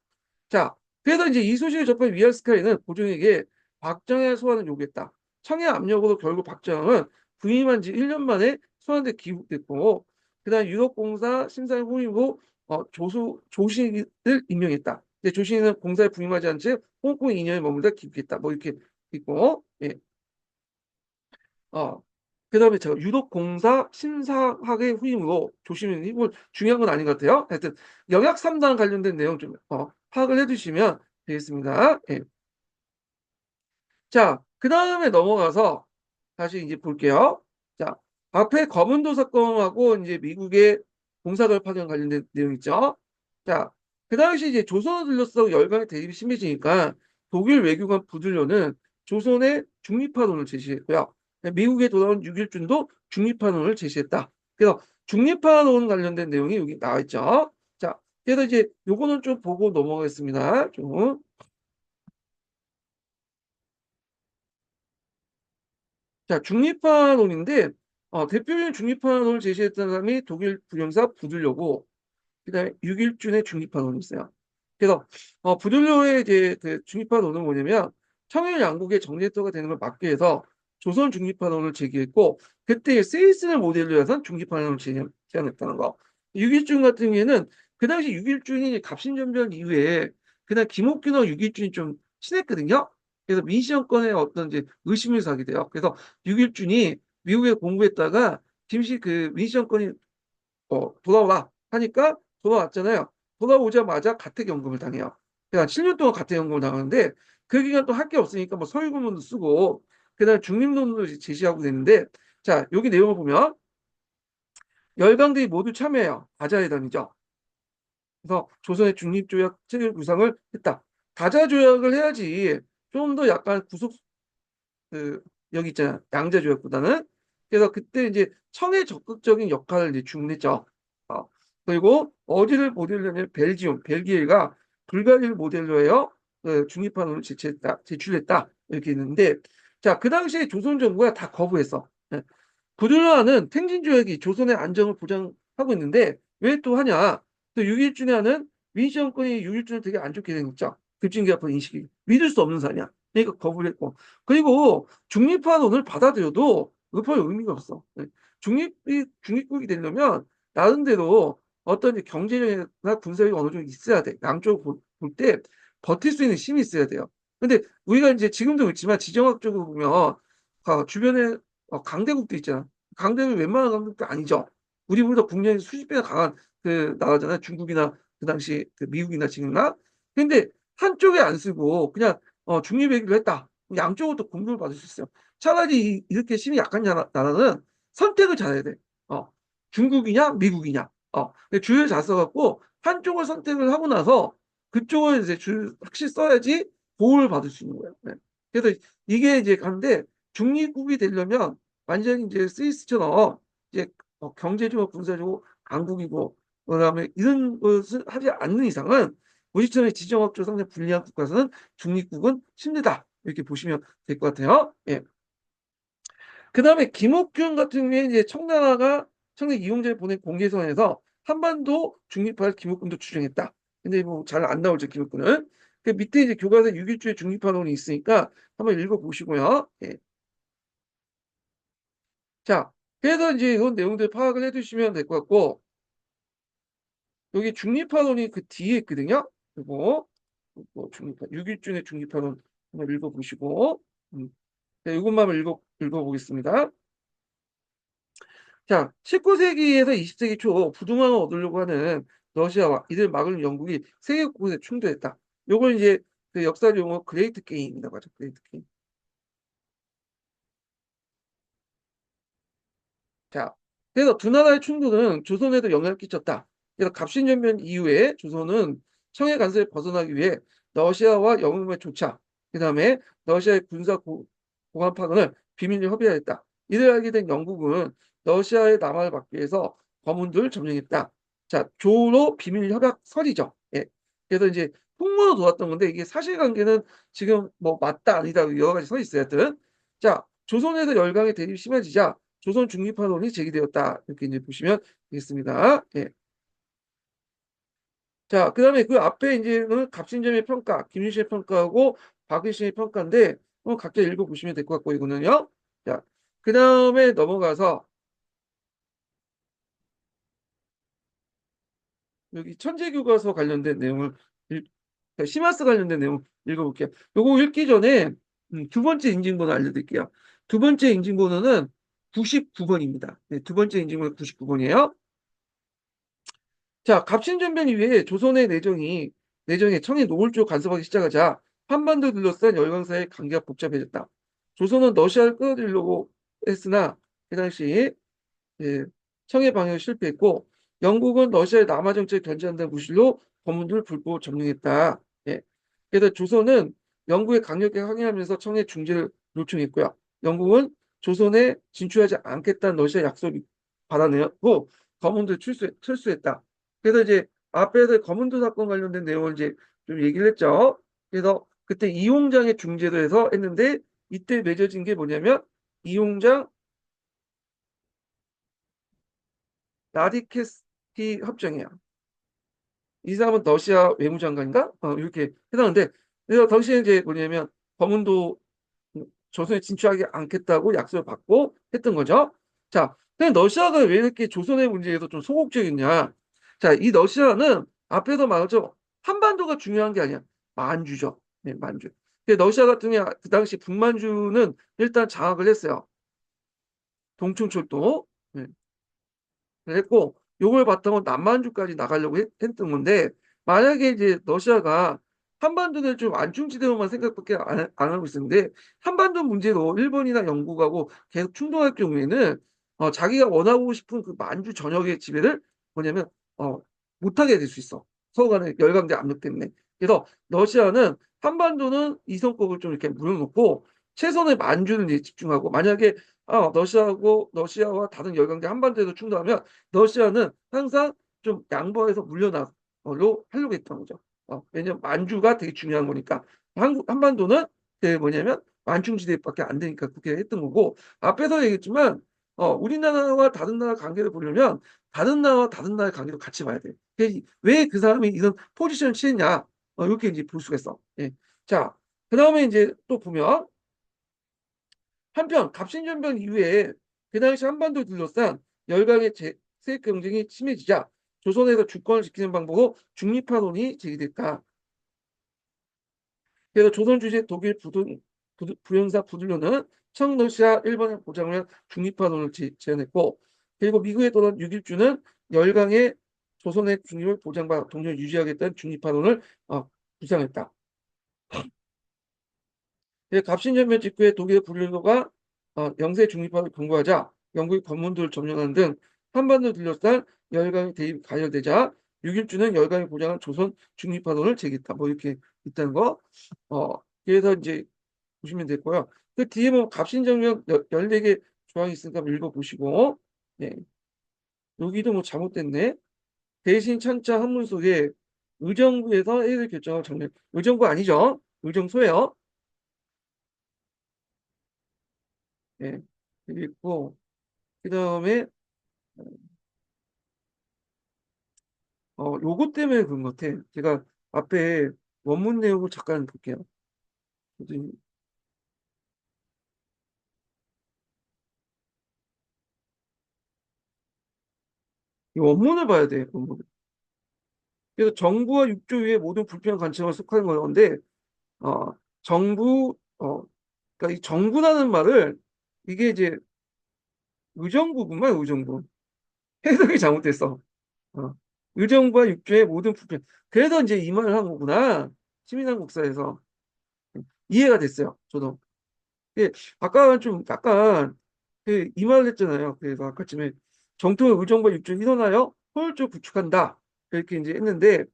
Speaker 1: 자, 그래서 이제 이 소식을 접한 위안스카이는 고종에게 박정희의 소환을 요구했다. 청의 압력으로 결국 박정희는 부임한 지 1년 만에 소환대 기국됐고, 그다음 유럽공사 심사위 후임으로 조신을 임명했다. 근데 조신은 공사에 부임하지 않은 채 홍콩 2년에 머물다 기국했다. 뭐 이렇게 있고, 예. 어, 그다음에 제가 유독 공사 심사학의 후임으로 조심히 이거 중요한 건 아닌 것 같아요. 하여튼 영역 3단 관련된 내용 좀 파악을 해주시면 되겠습니다. 예. 자, 그 다음에 넘어가서 다시 이제 볼게요. 자, 앞에 거문도 사건하고 이제 미국의 공사들 파견 관련된 내용 있죠. 자, 그 당시 이제 조선을 둘러싸고 열강의 대립이 심해지니까 독일 외교관 부들료는 조선의 중립화론을 제시했고요. 미국에 돌아온 육일준도 중립화론을 제시했다. 그래서 중립화론 관련된 내용이 여기 나와 있죠. 자, 그래서 이제 요거는 좀 보고 넘어가겠습니다. 좀. 자, 중립화론인데 대표적인 중립화론을 제시했던 사람이 독일 불영사 부들려고 그다음에 육일준의 중립화론이 있어요. 그래서 부들려의 이제 그 중립화론은 뭐냐면 청일 양국의 정제토가 되는 걸 막기 위해서 조선 중립화론을 제기했고 그때 세이슨을 모델로 해서 중립화론을 제안했다는 거. 육일준 같은 경우에는 그 당시 육일준이 갑신전변 이후에 그날 김옥균하고 육일준이 좀 친했거든요. 그래서 민씨정권의 어떤 이제 의심을 사게 돼요. 그래서 육일준이 미국에 공부했다가 김씨 그 민씨정권이 돌아오라 하니까 돌아왔잖아요. 돌아오자마자 가택연금을 당해요. 그러니까 7년 동안 가택연금을 당하는데 그 기간 또 할 게 없으니까 뭐 서울고문도 쓰고 그다음 중립론도 제시하고 되는데 자 여기 내용을 보면 열강들이 모두 참여해요. 다자회담이죠. 그래서 조선의 중립조약 체결 구상을 했다. 다자조약을 해야지 좀 더 약간 구속 그 여기 있잖아 양자조약보다는 그래서 그때 이제 청의 적극적인 역할을 이제 주문했죠. 어, 그리고 어디를 모델로 냐면 벨기움 벨기에가 불가리를 모델로 해요 중립환원을 제출했다 이렇게 있는데 자 그 당시에 조선 정부가 다 거부했어. 예. 부들라는 탱진조약이 조선의 안정을 보장하고 있는데 왜 또 하냐? 또 6.1준에 하는 민씨 정권이 6.1준을 되게 안 좋게 생겼죠. 급진기합법 인식이 믿을 수 없는 사람이야. 그러니까 거부를 했고 그리고 중립화론을 받아들여도 별 의미가 없어. 네. 중립국이 되려면 나름대로 어떤 이제 경제력이나 군사력이 어느 정도 있어야 돼. 양쪽을 볼 때 버틸 수 있는 힘이 있어야 돼요. 근데 우리가 이제 지금도 있지만 지정학적으로 보면 주변에 강대국도 있잖아. 강대국 웬만한 강대국도 아니죠. 우리보다 국력이 수십 배나 강한 그 나라잖아요. 중국이나 그 당시 그 미국이나 지금나. 근데 한쪽에 안 쓰고 그냥 중립외교를 했다. 양쪽으로 또 공격을 받을 수 있어요. 차라리 이렇게 힘이 약한 나라는 선택을 잘해야 돼. 어, 중국이냐, 미국이냐. 근데 줄을 잘 써갖고 한쪽을 선택을 하고 나서 그쪽을 이제 줄 확실히 써야지 보호를 받을 수 있는 거예요. 네. 그래서 이게 이제 가는데 중립국이 되려면 완전히 이제 스위스처럼 이제 경제적으로 군사적으로 강국이고 그다음에 이런 것을 하지 않는 이상은 우리처럼 지정학적 상당히 불리한 국가에서는 중립국은 힘들다 이렇게 보시면 될 것 같아요. 예. 그다음에 김옥균 같은 경우에 이제 청나라가 청나라 이용재를 보낸 공개선에서 한반도 중립화를 김옥균도 주장했다. 근데 뭐 잘 안 나오죠 김옥균은. 그 밑에 이제 교과서 6.1주의 중립화론이 있으니까 한번 읽어보시고요. 예. 자, 그래서 이제 이런 내용들 파악을 해두시면 될 것 같고 여기 중립화론이 그 뒤에 있거든요. 그리고 중립화 6.1주의 중립화론 한번 읽어보시고 네, 이것만 읽어보겠습니다. 자, 19세기에서 20세기 초 부동산을 얻으려고 하는 러시아와 이들 막을 영국이 세계 곳곳에 충돌했다. 요걸 이제 그 역사 용어 그레이트 게임이라고 하죠. 그레이트 게임. 자, 그래서 두 나라의 충돌은 조선에도 영향을 끼쳤다. 그래서 갑신전변 이후에 조선은 청해 간섭에 벗어나기 위해 러시아와 영국의 조차, 그 다음에 러시아의 보안 파견을 비밀리 협의하였다. 이를 알게 된 영국은 러시아의 남하를 막기 위해서 검은도를 점령했다. 자, 조로 비밀 협약설이죠. 예. 그래서 이제 풍문으로 돌았던 건데 이게 사실관계는 지금 뭐 맞다 아니다 여러 가지 서 있어요. 하여튼 자, 조선에서 열강의 대립이 심해지자 조선 중립화론이 제기되었다. 이렇게 이제 보시면 되겠습니다. 예. 자, 그 다음에 그 앞에 이제는 갑신점의 평가, 김유신의 평가하고 박유신의 평가인데, 각자 읽어보시면 될 것 같고, 이거는요. 자, 그 다음에 넘어가서, 여기 천재교과서 관련된 내용을, 시마스 관련된 내용 읽어볼게요. 요거 읽기 전에, 두 번째 인증번호 알려드릴게요. 두 번째 인증번호는 99번입니다. 네, 두 번째 인증번호 99번이에요. 자, 갑신전변 이후에 조선의 내정이 청해 노을 쪽 간섭하기 시작하자 한반도를 둘러싼 열강사의 관계가 복잡해졌다. 조선은 러시아를 끌어들이려고 했으나 그 당시 예, 청해 방역에 실패했고 영국은 러시아의 남하 정책을 견제한다는 무실로 검문들을 불법 점령했다. 예. 그래서 조선은 영국에 강력하게 항의하면서 청해 중재를 요청했고요. 영국은 조선에 진출하지 않겠다는 러시아 약속을 받아내고 검문들 철수했다. 그래서 이제 앞에서 검은도 사건 관련된 내용을 이제 좀 얘기를 했죠. 그래서 그때 이홍장의 중재도 해서 했는데 이때 맺어진 게 뭐냐면 이홍장 나디케스키 협정이에요. 이 사람은 러시아 외무장관인가? 이렇게 해당하는데 그래서 당시에 이제 뭐냐면 검은도 조선에 진출하지 않겠다고 약속을 받고 했던 거죠. 자, 근데 러시아가 왜 이렇게 조선의 문제에서 좀 소극적이냐? 자, 이 러시아는 앞에서 말했죠. 한반도가 중요한 게 아니야. 만주죠. 네, 만주. 근데 러시아 같은 경우 그 당시 북만주는 일단 장악을 했어요. 동충철도. 네. 했고 요걸 바탕으로 남만주까지 나가려고 했던 건데 만약에 이제 러시아가 한반도를 좀 안중지대로만 생각밖에 안 하고 있었는데 한반도 문제로 일본이나 영국하고 계속 충돌할 경우에는 자기가 원하고 싶은 그 만주 전역의 지배를 뭐냐면 어, 못하게 될 수 있어. 서로 간의 열강제 압력 때문에. 그래서 러시아는 한반도는 이성법을 좀 이렇게 물어놓고 최선의 만주를 이제 집중하고 만약에 러시아와 다른 열강제 한반도에서 충돌하면 러시아는 항상 좀 양보해서 물러나로 하려고 했던 거죠. 왜냐면 만주가 되게 중요한 거니까. 한반도는 그 뭐냐면 만충지대밖에 안 되니까 그렇게 했던 거고 앞에서 얘기했지만 우리나라와 다른 나라 관계를 보려면 다른 나라와 다른 나라의 관계도 같이 봐야 돼. 왜 그 사람이 이런 포지션을 취했냐? 이렇게 이제 볼 수가 있어. 예. 자, 그 다음에 이제 또 보면 한편 갑신전변 이후에 그 당시 한반도를 둘러싼 열강의 세력 경쟁이 심해지자 조선에서 주권을 지키는 방법으로 중립화론이 제기됐다. 그래서 조선 주재 독일 부영사 부들료는 청러시아 일본의 보장을 중립화론을 제안했고 그리고 미국의 또한 유길주는 열강의 조선의 중립을 보장받아 동맹을 유지하겠다는 중립화론을 구상했다. 갑신전면 직후에 독일의 불륜도가 영세 중립화를 권고하자 영국이 관문도를 점령하는 등 한반도를 둘러싼 열강의 대입이 가열되자 6.1주는 열강의 보장한 조선 중립화론을 제기했다. 뭐 이렇게 있다는 거. 그래서 이제 보시면 되고요. 그 뒤에 뭐 갑신정령 14개 조항이 있으니까 한번 읽어보시고 네. 여기도 뭐 잘못됐네. 대신 찬자 한문 속에 의정부에서 해외 결정을 정령 의정부 아니죠? 의정소예요. 예. 그리고 그다음에 요것 때문에 그런 것 같아. 제가 앞에 원문 내용을 잠깐 볼게요. 이 원문을 봐야 돼. 원문. 그래서 정부와 육조 위의 모든 불필요한 간청을 속하는 건데 어, 정부 그러니까 이 정부라는 말을 이게 이제 의정부구만 의정부. 해석이 잘못됐어. 어. 의정부와 육조의 모든 불필요. 그래서 이제 이 말을 한 거구나. 시민한국사에서 이해가 됐어요. 저도. 예, 아까 좀 약간 이 말을 했잖아요. 그래서 아까쯤에 정통의 의정부 육조를 일어나요 효율적으로 구축한다. 이렇게 이제 했는데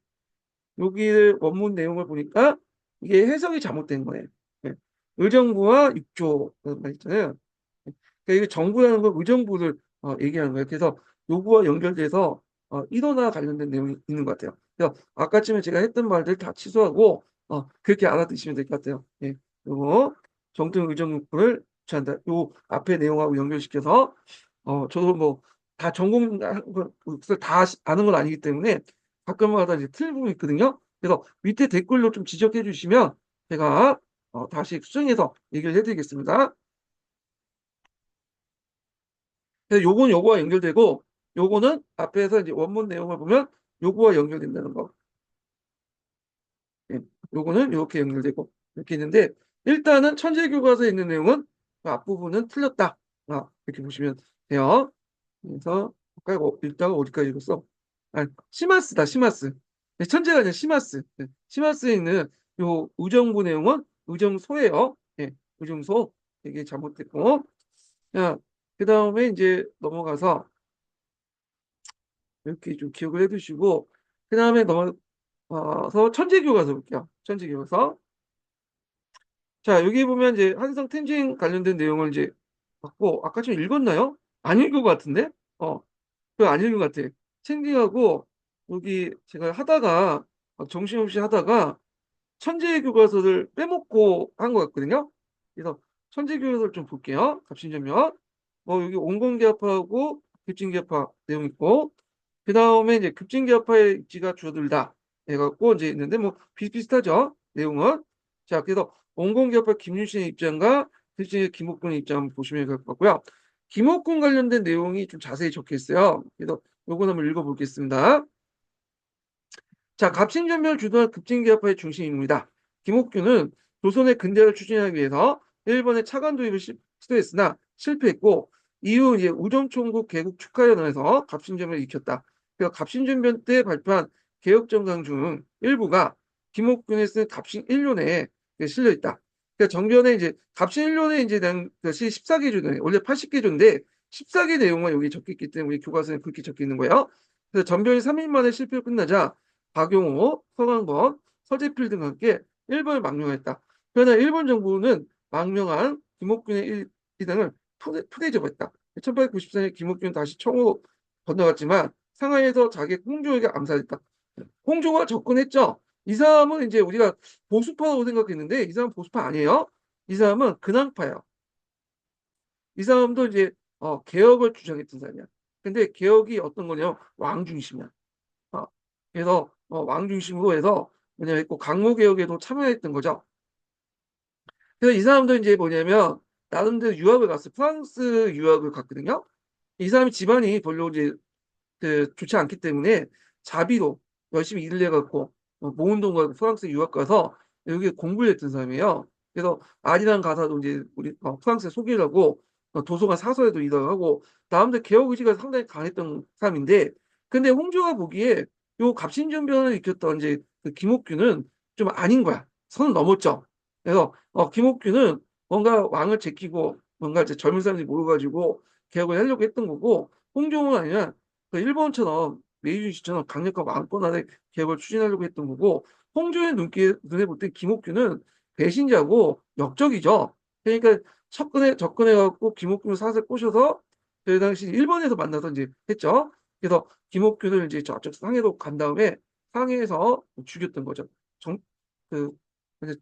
Speaker 1: 여기 원문 내용을 보니까 이게 해석이 잘못된 거예요. 예. 의정부와 육조 말 있잖아요. 그러니까 이게 정부라는 건 의정부를 얘기하는 거예요. 그래서 요구와 연결돼서 일어나 관련된 내용이 있는 것 같아요. 그래서 아까쯤에 제가 했던 말들 다 취소하고 그렇게 알아두시면 될 것 같아요. 예. 요거 정통 의정부를 취한다. 요 앞에 내용하고 연결시켜서 저도 뭐 다 전공 것을 다 아는 건 아니기 때문에 가끔마다 이제 틀린 부분이 있거든요. 그래서 밑에 댓글로 좀 지적해 주시면 제가 다시 수정해서 얘기를 해드리겠습니다. 그래서 요건 요거와 연결되고 요거는 앞에서 이제 원문 내용을 보면 요거와 연결된다는 거. 예. 요거는 이렇게 연결되고 이렇게 있는데 일단은 천재교과서에 있는 내용은 그 앞부분은 틀렸다. 이렇게 보시면 돼요. 그래서 일단 어디까지 읽었어? 시마스다, 시마스. 네, 천재가 아니라 시마스. 네, 시마스에 있는 요 의정부 내용은 의정소예요. 네, 의정소. 이게 잘못됐고. 자, 그 다음에 이제 넘어가서 이렇게 좀 기억을 해두시고, 그 다음에 넘어가서 천재교과서 볼게요. 천재교과서. 자, 여기 보면 이제 한성 텐진 관련된 내용을 이제 봤고, 아까 좀 읽었나요? 안 읽은 것 같은데? 그거 안 읽은 것 같아. 챙기하고, 여기 제가 하다가, 정신없이 하다가, 천재교과서를 빼먹고 한 것 같거든요. 그래서 천재교과서를 좀 볼게요. 갑신전면. 여기 온건기압하고 급진기압화 내용 있고, 그 다음에 이제 급진기압화의 입지가 줄어들다. 해갖고 이제 있는데, 비슷비슷하죠. 내용은. 자, 그래서 온건기압화 김윤신의 입장과 급진기압 김옥군의 입장 한번 보시면 될 것 같고요. 김옥군 관련된 내용이 좀 자세히 적혀 있어요. 그래서 요거 한번 읽어보겠습니다. 자, 갑신전멸 주도한 급진기압파의 중심 인물이다. 김옥균은 조선의 근대화를 추진하기 위해서 일본의 차관 도입을 시도했으나 실패했고, 이후 이제 우정총국 개국 축하연회에서 갑신전멸을 익혔다. 그래서 갑신전변 때 발표한 개혁정강 중 일부가 김옥균이 쓴 갑신일론에 실려 있다. 그러니까 정변에 이제 갑신일론에 이제 대한 것이 14개조네. 원래 80개조인데 14개 내용만 여기 적혀 있기 때문에 교과서에 그렇게 적혀 있는 거예요. 그래서 전변이 3일 만에 실패로 끝나자 박용호, 서강번, 서재필 등과 함께 일본을 망명했다. 그러나 일본 정부는 망명한 김옥균의 일당을 토대접했다. 1894년 김옥균은 다시 청으로 건너갔지만 상하이에서 자기 홍조에게 암살했다. 홍조가 접근했죠. 이 사람은 이제 우리가 보수파라고 생각했는데 이 사람은 보수파 아니에요. 이 사람은 근황파예요. 이 사람도 이제 개혁을 주장했던 사람이야. 근데 개혁이 어떤 거냐면 왕 중심이야. 어, 그래서 왕 중심으로 해서 뭐냐면 꼭 강모 개혁에도 참여했던 거죠. 그래서 이 사람도 이제 뭐냐면 나름대로 유학을 갔어요. 프랑스 유학을 갔거든요. 이 사람이 집안이 별로 이제 좋지 않기 때문에 자비로 열심히 일을 해갖고 모은 돈과 프랑스 유학 가서 여기 공부를 했던 사람이에요. 그래서 아리랑 가사도 이제 우리 프랑스에 소개하고 도서관 사서에도 일을 하고 나름대로 개혁 의지가 상당히 강했던 사람인데 근데 홍조가 보기에 요 갑신전변을 일으켰던 이제 그 김옥균은 좀 아닌 거야. 선을 넘었죠. 그래서 김옥균은 뭔가 왕을 제끼고 뭔가 이제 젊은 사람들이 모여가지고 개혁을 하려고 했던 거고 홍종은 아니라 그 일본처럼 메이지 유시처럼 강력한 왕권화의 개혁을 추진하려고 했던 거고 홍조의 눈에 볼 때 김옥균은 배신자고 역적이죠. 그러니까 접근해갖고 김옥균을 사슬 꼬셔서 그 당시 일본에서 만나서 이제 했죠. 그래서 김옥균을 이제 저쪽 상해로 간 다음에 상해에서 죽였던 거죠. 그 이제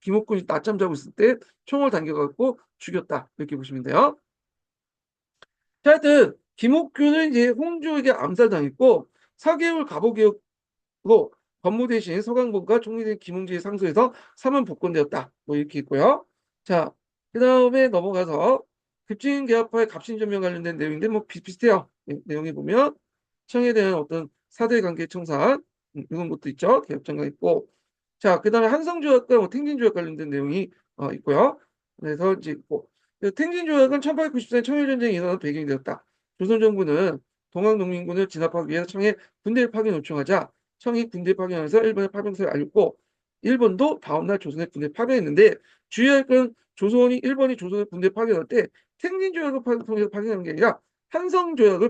Speaker 1: 김옥균이 낮잠 자고 있을 때 총을 당겨갖고 죽였다 이렇게 보시면 돼요. 자, 하여튼 김옥균은 이제 홍조에게 암살당했고 4개월 갑오개혁으로 법무 대신 서강본과 총리된 김웅지의 상소에서 사면 복권되었다. 이렇게 있고요. 자, 그 다음에 넘어가서 급진개혁파의 갑신전면 관련된 내용인데 비슷비슷해요. 내용에 보면 청에 대한 어떤 사대관계 청산 이런 것도 있죠. 개혁정강 있고 자, 그 다음에 한성조약과 탱진조약 관련된 내용이 있고요. 그래서 이제 탱진조약은 1894년 청일전쟁이 일어난 배경이 되었다. 조선정부는 동학농민군을 진압하기 위해서 청에 군대 파견 요청하자 청이 군대 파견해서 일본에 파병사를 알렸고 일본도 다음날 조선에 군대 파견했는데 주의할 건 일본이 조선에 군대 파견할 때 탱진조약을 통해서 파견한 게 아니라 한성조약을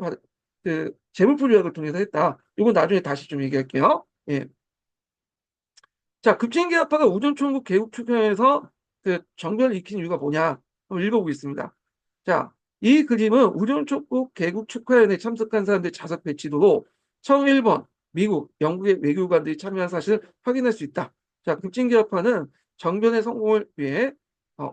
Speaker 1: 재물포조약을 통해서 했다. 이건 나중에 다시 좀 얘기할게요. 예. 자, 급진개혁파가 우전총국 개국 축하에서 정변을 일으킨 이유가 뭐냐? 한번 읽어보겠습니다. 자, 이 그림은 우전총국 개국 축하연에 참석한 사람들의 자석 배치도로 청일본, 미국, 영국의 외교관들이 참여한 사실을 확인할 수 있다. 자, 급진개혁파는 정변의 성공을 위해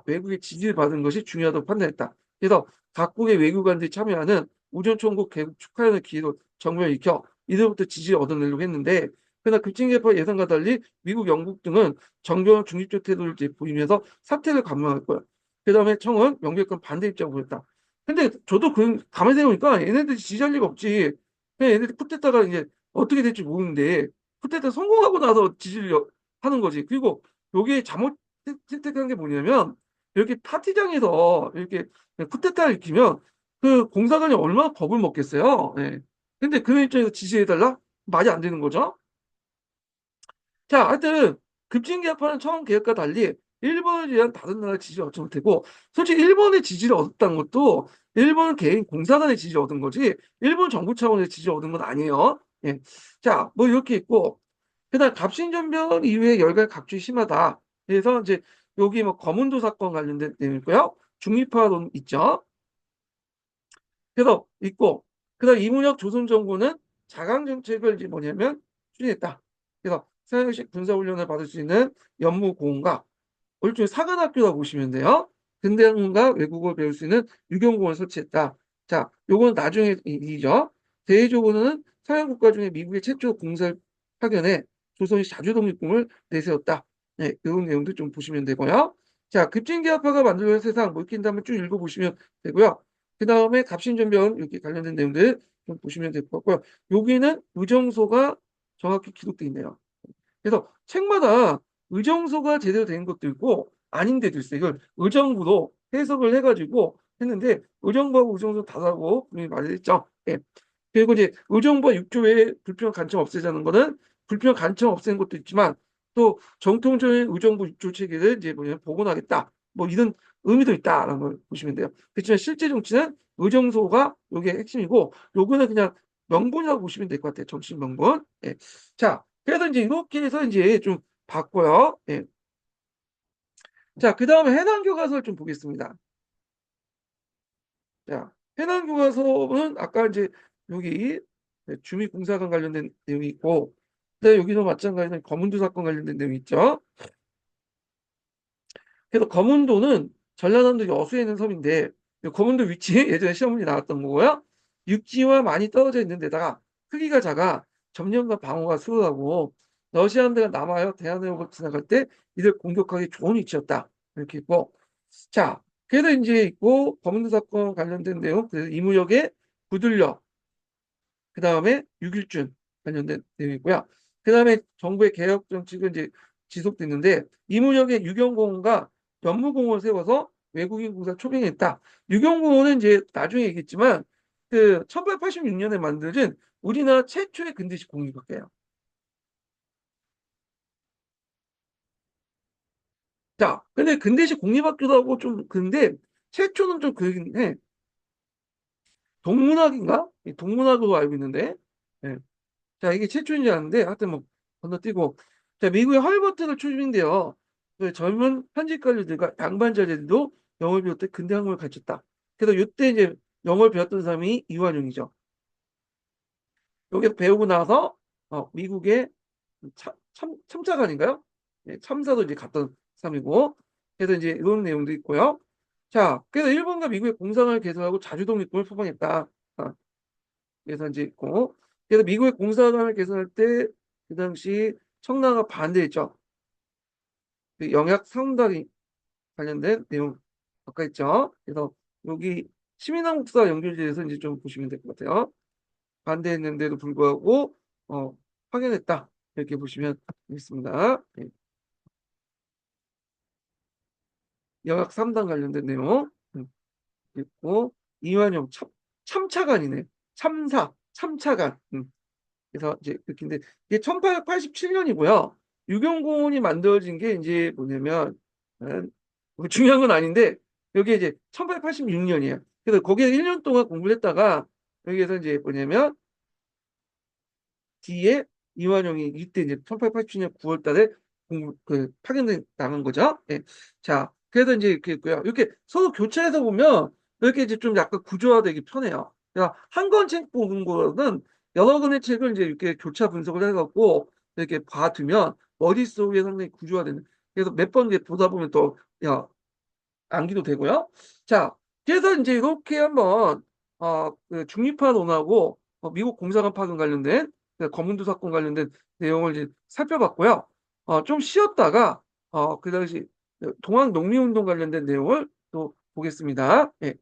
Speaker 1: 외국의 지지를 받은 것이 중요하다고 판단했다. 그래서 각국의 외교관들이 참여하는 우전총국 개국 축하연을 기회로 정변을 일으켜 이들부터 지지를 얻어내려고 했는데 그러나 급진개혁파 예상과 달리 미국, 영국 등은 정교한 중립적 태도를 보이면서 사태를 감행할 거야. 그 다음에 청은 명백한 반대 입장을 보였다. 근데 저도 가만히 생각해보니까 얘네들이 지지할 리가 없지. 그냥 얘네들 쿠데타가 이제 어떻게 될지 모르는데 쿠데타 성공하고 나서 지지를 하는 거지. 그리고 여기에 잘못된 채택한 게 뭐냐면 이렇게 파티장에서 이렇게 쿠데타를 일으키면 그 공사관이 얼마나 겁을 먹겠어요. 예. 근데 그 입장에서 지시해달라? 말이 안 되는 거죠. 자, 하여튼 급진계약파는 처음 계획과 달리 일본에 대한 다른 나라의 지지를 얻지 못했고, 솔직히 일본의 지지를 얻었다는 것도 일본 개인 공사관의 지지를 얻은 거지 일본 정부 차원의 지지를 얻은 건 아니에요. 예. 자, 뭐 이렇게 있고, 그다음 갑신전변 이후에 열갈 각주이 심하다. 그래서 이제 여기 뭐 거문도 사건 관련된 내용이고요. 중립화론 있죠. 그래서 있고, 그다음 이문혁 조선정부는 자강 정책을 이제 뭐냐면 추진했다. 그래서 서양식 군사훈련을 받을 수 있는 연무고원과 일종의 사관학교라고 보시면 돼요. 근대학문과 외국어를 배울 수 있는 유경고원을 설치했다. 자, 요거는 나중에 일이죠. 대외적으로는 서양 국가 중에 미국의 최초 공살 파견에 조선이 자주 독립군을 내세웠다. 네, 이런 내용도 좀 보시면 되고요. 자, 급진계합화가 만들어낸 세상 뭐 이렇게 한번 쭉 읽어보시면 되고요. 그 다음에 갑신전변 이렇게 관련된 내용들 좀 보시면 될 것 같고요. 여기는 의정소가 정확히 기록되어 있네요. 그래서 책마다 의정소가 제대로 된 것도 있고 아닌 데도 있어요. 이걸 의정부로 해석을 해가지고 했는데 의정부하고 의정소 다르다고 분명히 말했죠. 예. 그리고 이제 의정부와 육조의 불필요한 간청 없애자는 거는 불필요한 간청 없애는 것도 있지만 또 정통적인 의정부 육조 체계를 이제 뭐냐면 복원하겠다. 뭐 이런 의미도 있다라는 걸 보시면 돼요. 그렇지만 실제 정치는 의정소가 요게 핵심이고 요거는 그냥 명분이라고 보시면 될 것 같아요. 정치 명분. 예. 자, 그래서 이제 이렇게 해서 이제 좀 봤고요. 예. 자, 그 다음에 해남 교과서를 좀 보겠습니다. 자, 해남 교과서는 아까 이제 여기 주미공사관 관련된 내용이 있고, 근데 여기도 마찬가지로 검은도 사건 관련된 내용이 있죠. 그래서 검은도는 전라남도 여수에 있는 섬인데 이 검은도 위치에 예전에 시험 문제 나왔던 거고요. 육지와 많이 떨어져 있는 데다가 크기가 작아 점령과 방어가 수월하고 러시아 함대가 남하여 대한해협을 지나갈 때 이들 공격하기 좋은 위치였다. 이렇게 있고 자 그래서 이제 있고 검은도 사건 관련된 내용 그래서 이무역의 부들력 그 다음에 6.1준 관련된 내용이고요. 그 다음에 정부의 개혁 정책은 이제 지속됐는데 이문혁의 유경공원과 연무공원을 세워서 외국인 공사 초빙했다. 유경공원은 이제 나중에 얘기했지만 그 1886년에 만들어진 우리나라 최초의 근대식 공립학교예요. 자, 근데 근대식 공립학교도 하고 좀 근데 최초는 좀 그러긴 해. 동문학인가? 동문학으로 알고 있는데. 예. 자, 이게 최초인지 아는데, 하여튼 뭐, 건너뛰고. 자, 미국의 할버트가 출신인데요. 그 젊은 현직 관료들과 양반자들도 영어를 배울 때 근대 학문을 가르쳤다. 그래서 이때 이제 영어를 배웠던 사람이 이완용이죠. 여기서 배우고 나서, 미국의 참사관인가요? 예, 참사도 이제 갔던 사람이고. 그래서 이제 이런 내용도 있고요. 자, 그래서 일본과 미국의 공상을 개선하고 자주독립군을 표방했다. 그래서 이제 있고. 그래서 미국의 공사관을 개선할 때 그 당시 청나라가 반대했죠. 그 영약 상당히 관련된 내용 아까 있죠. 그래서 여기 시민한국사 연결돼서 이제 좀 보시면 될 것 같아요. 반대했는데도 불구하고 어, 확인했다 이렇게 보시면 되겠습니다. 네. 영약 3단 관련된 내용 있고 이완용 참차관이네. 참차관. 그래서 이제 그렇게인데 이게 1887년이고요. 유경공원이 만들어진 게 이제 뭐냐면 뭐 중요한 건 아닌데 여기 이제 1886년이에요. 그래서 거기에 1년 동안 공부를 했다가 여기에서 이제 뭐냐면 뒤에 이완용이 이때 이제 1887년 9월 달에 파견돼 나간 거죠. 예. 자, 그래서 이제 이렇게 있고요. 이렇게 서로 교차해서 보면 이렇게 이제 좀 약간 구조화되기 편해요. 그러니까 한 권 책 보는 거는 여러 권의 책을 이제 이렇게 교차 분석을 해갖고 이렇게 봐두면 머릿속에 상당히 구조화되는. 그래서 몇 번 이제 보다 보면 또, 야, 암기도 되고요. 자, 그래서 이제 이렇게 한번 그 중립화 논하고 미국 공사관 파견 관련된 그 검은도 사건 관련된 내용을 이제 살펴봤고요. 좀 쉬었다가 그 당시 동학 농민운동 관련된 내용을 또 보겠습니다. 예.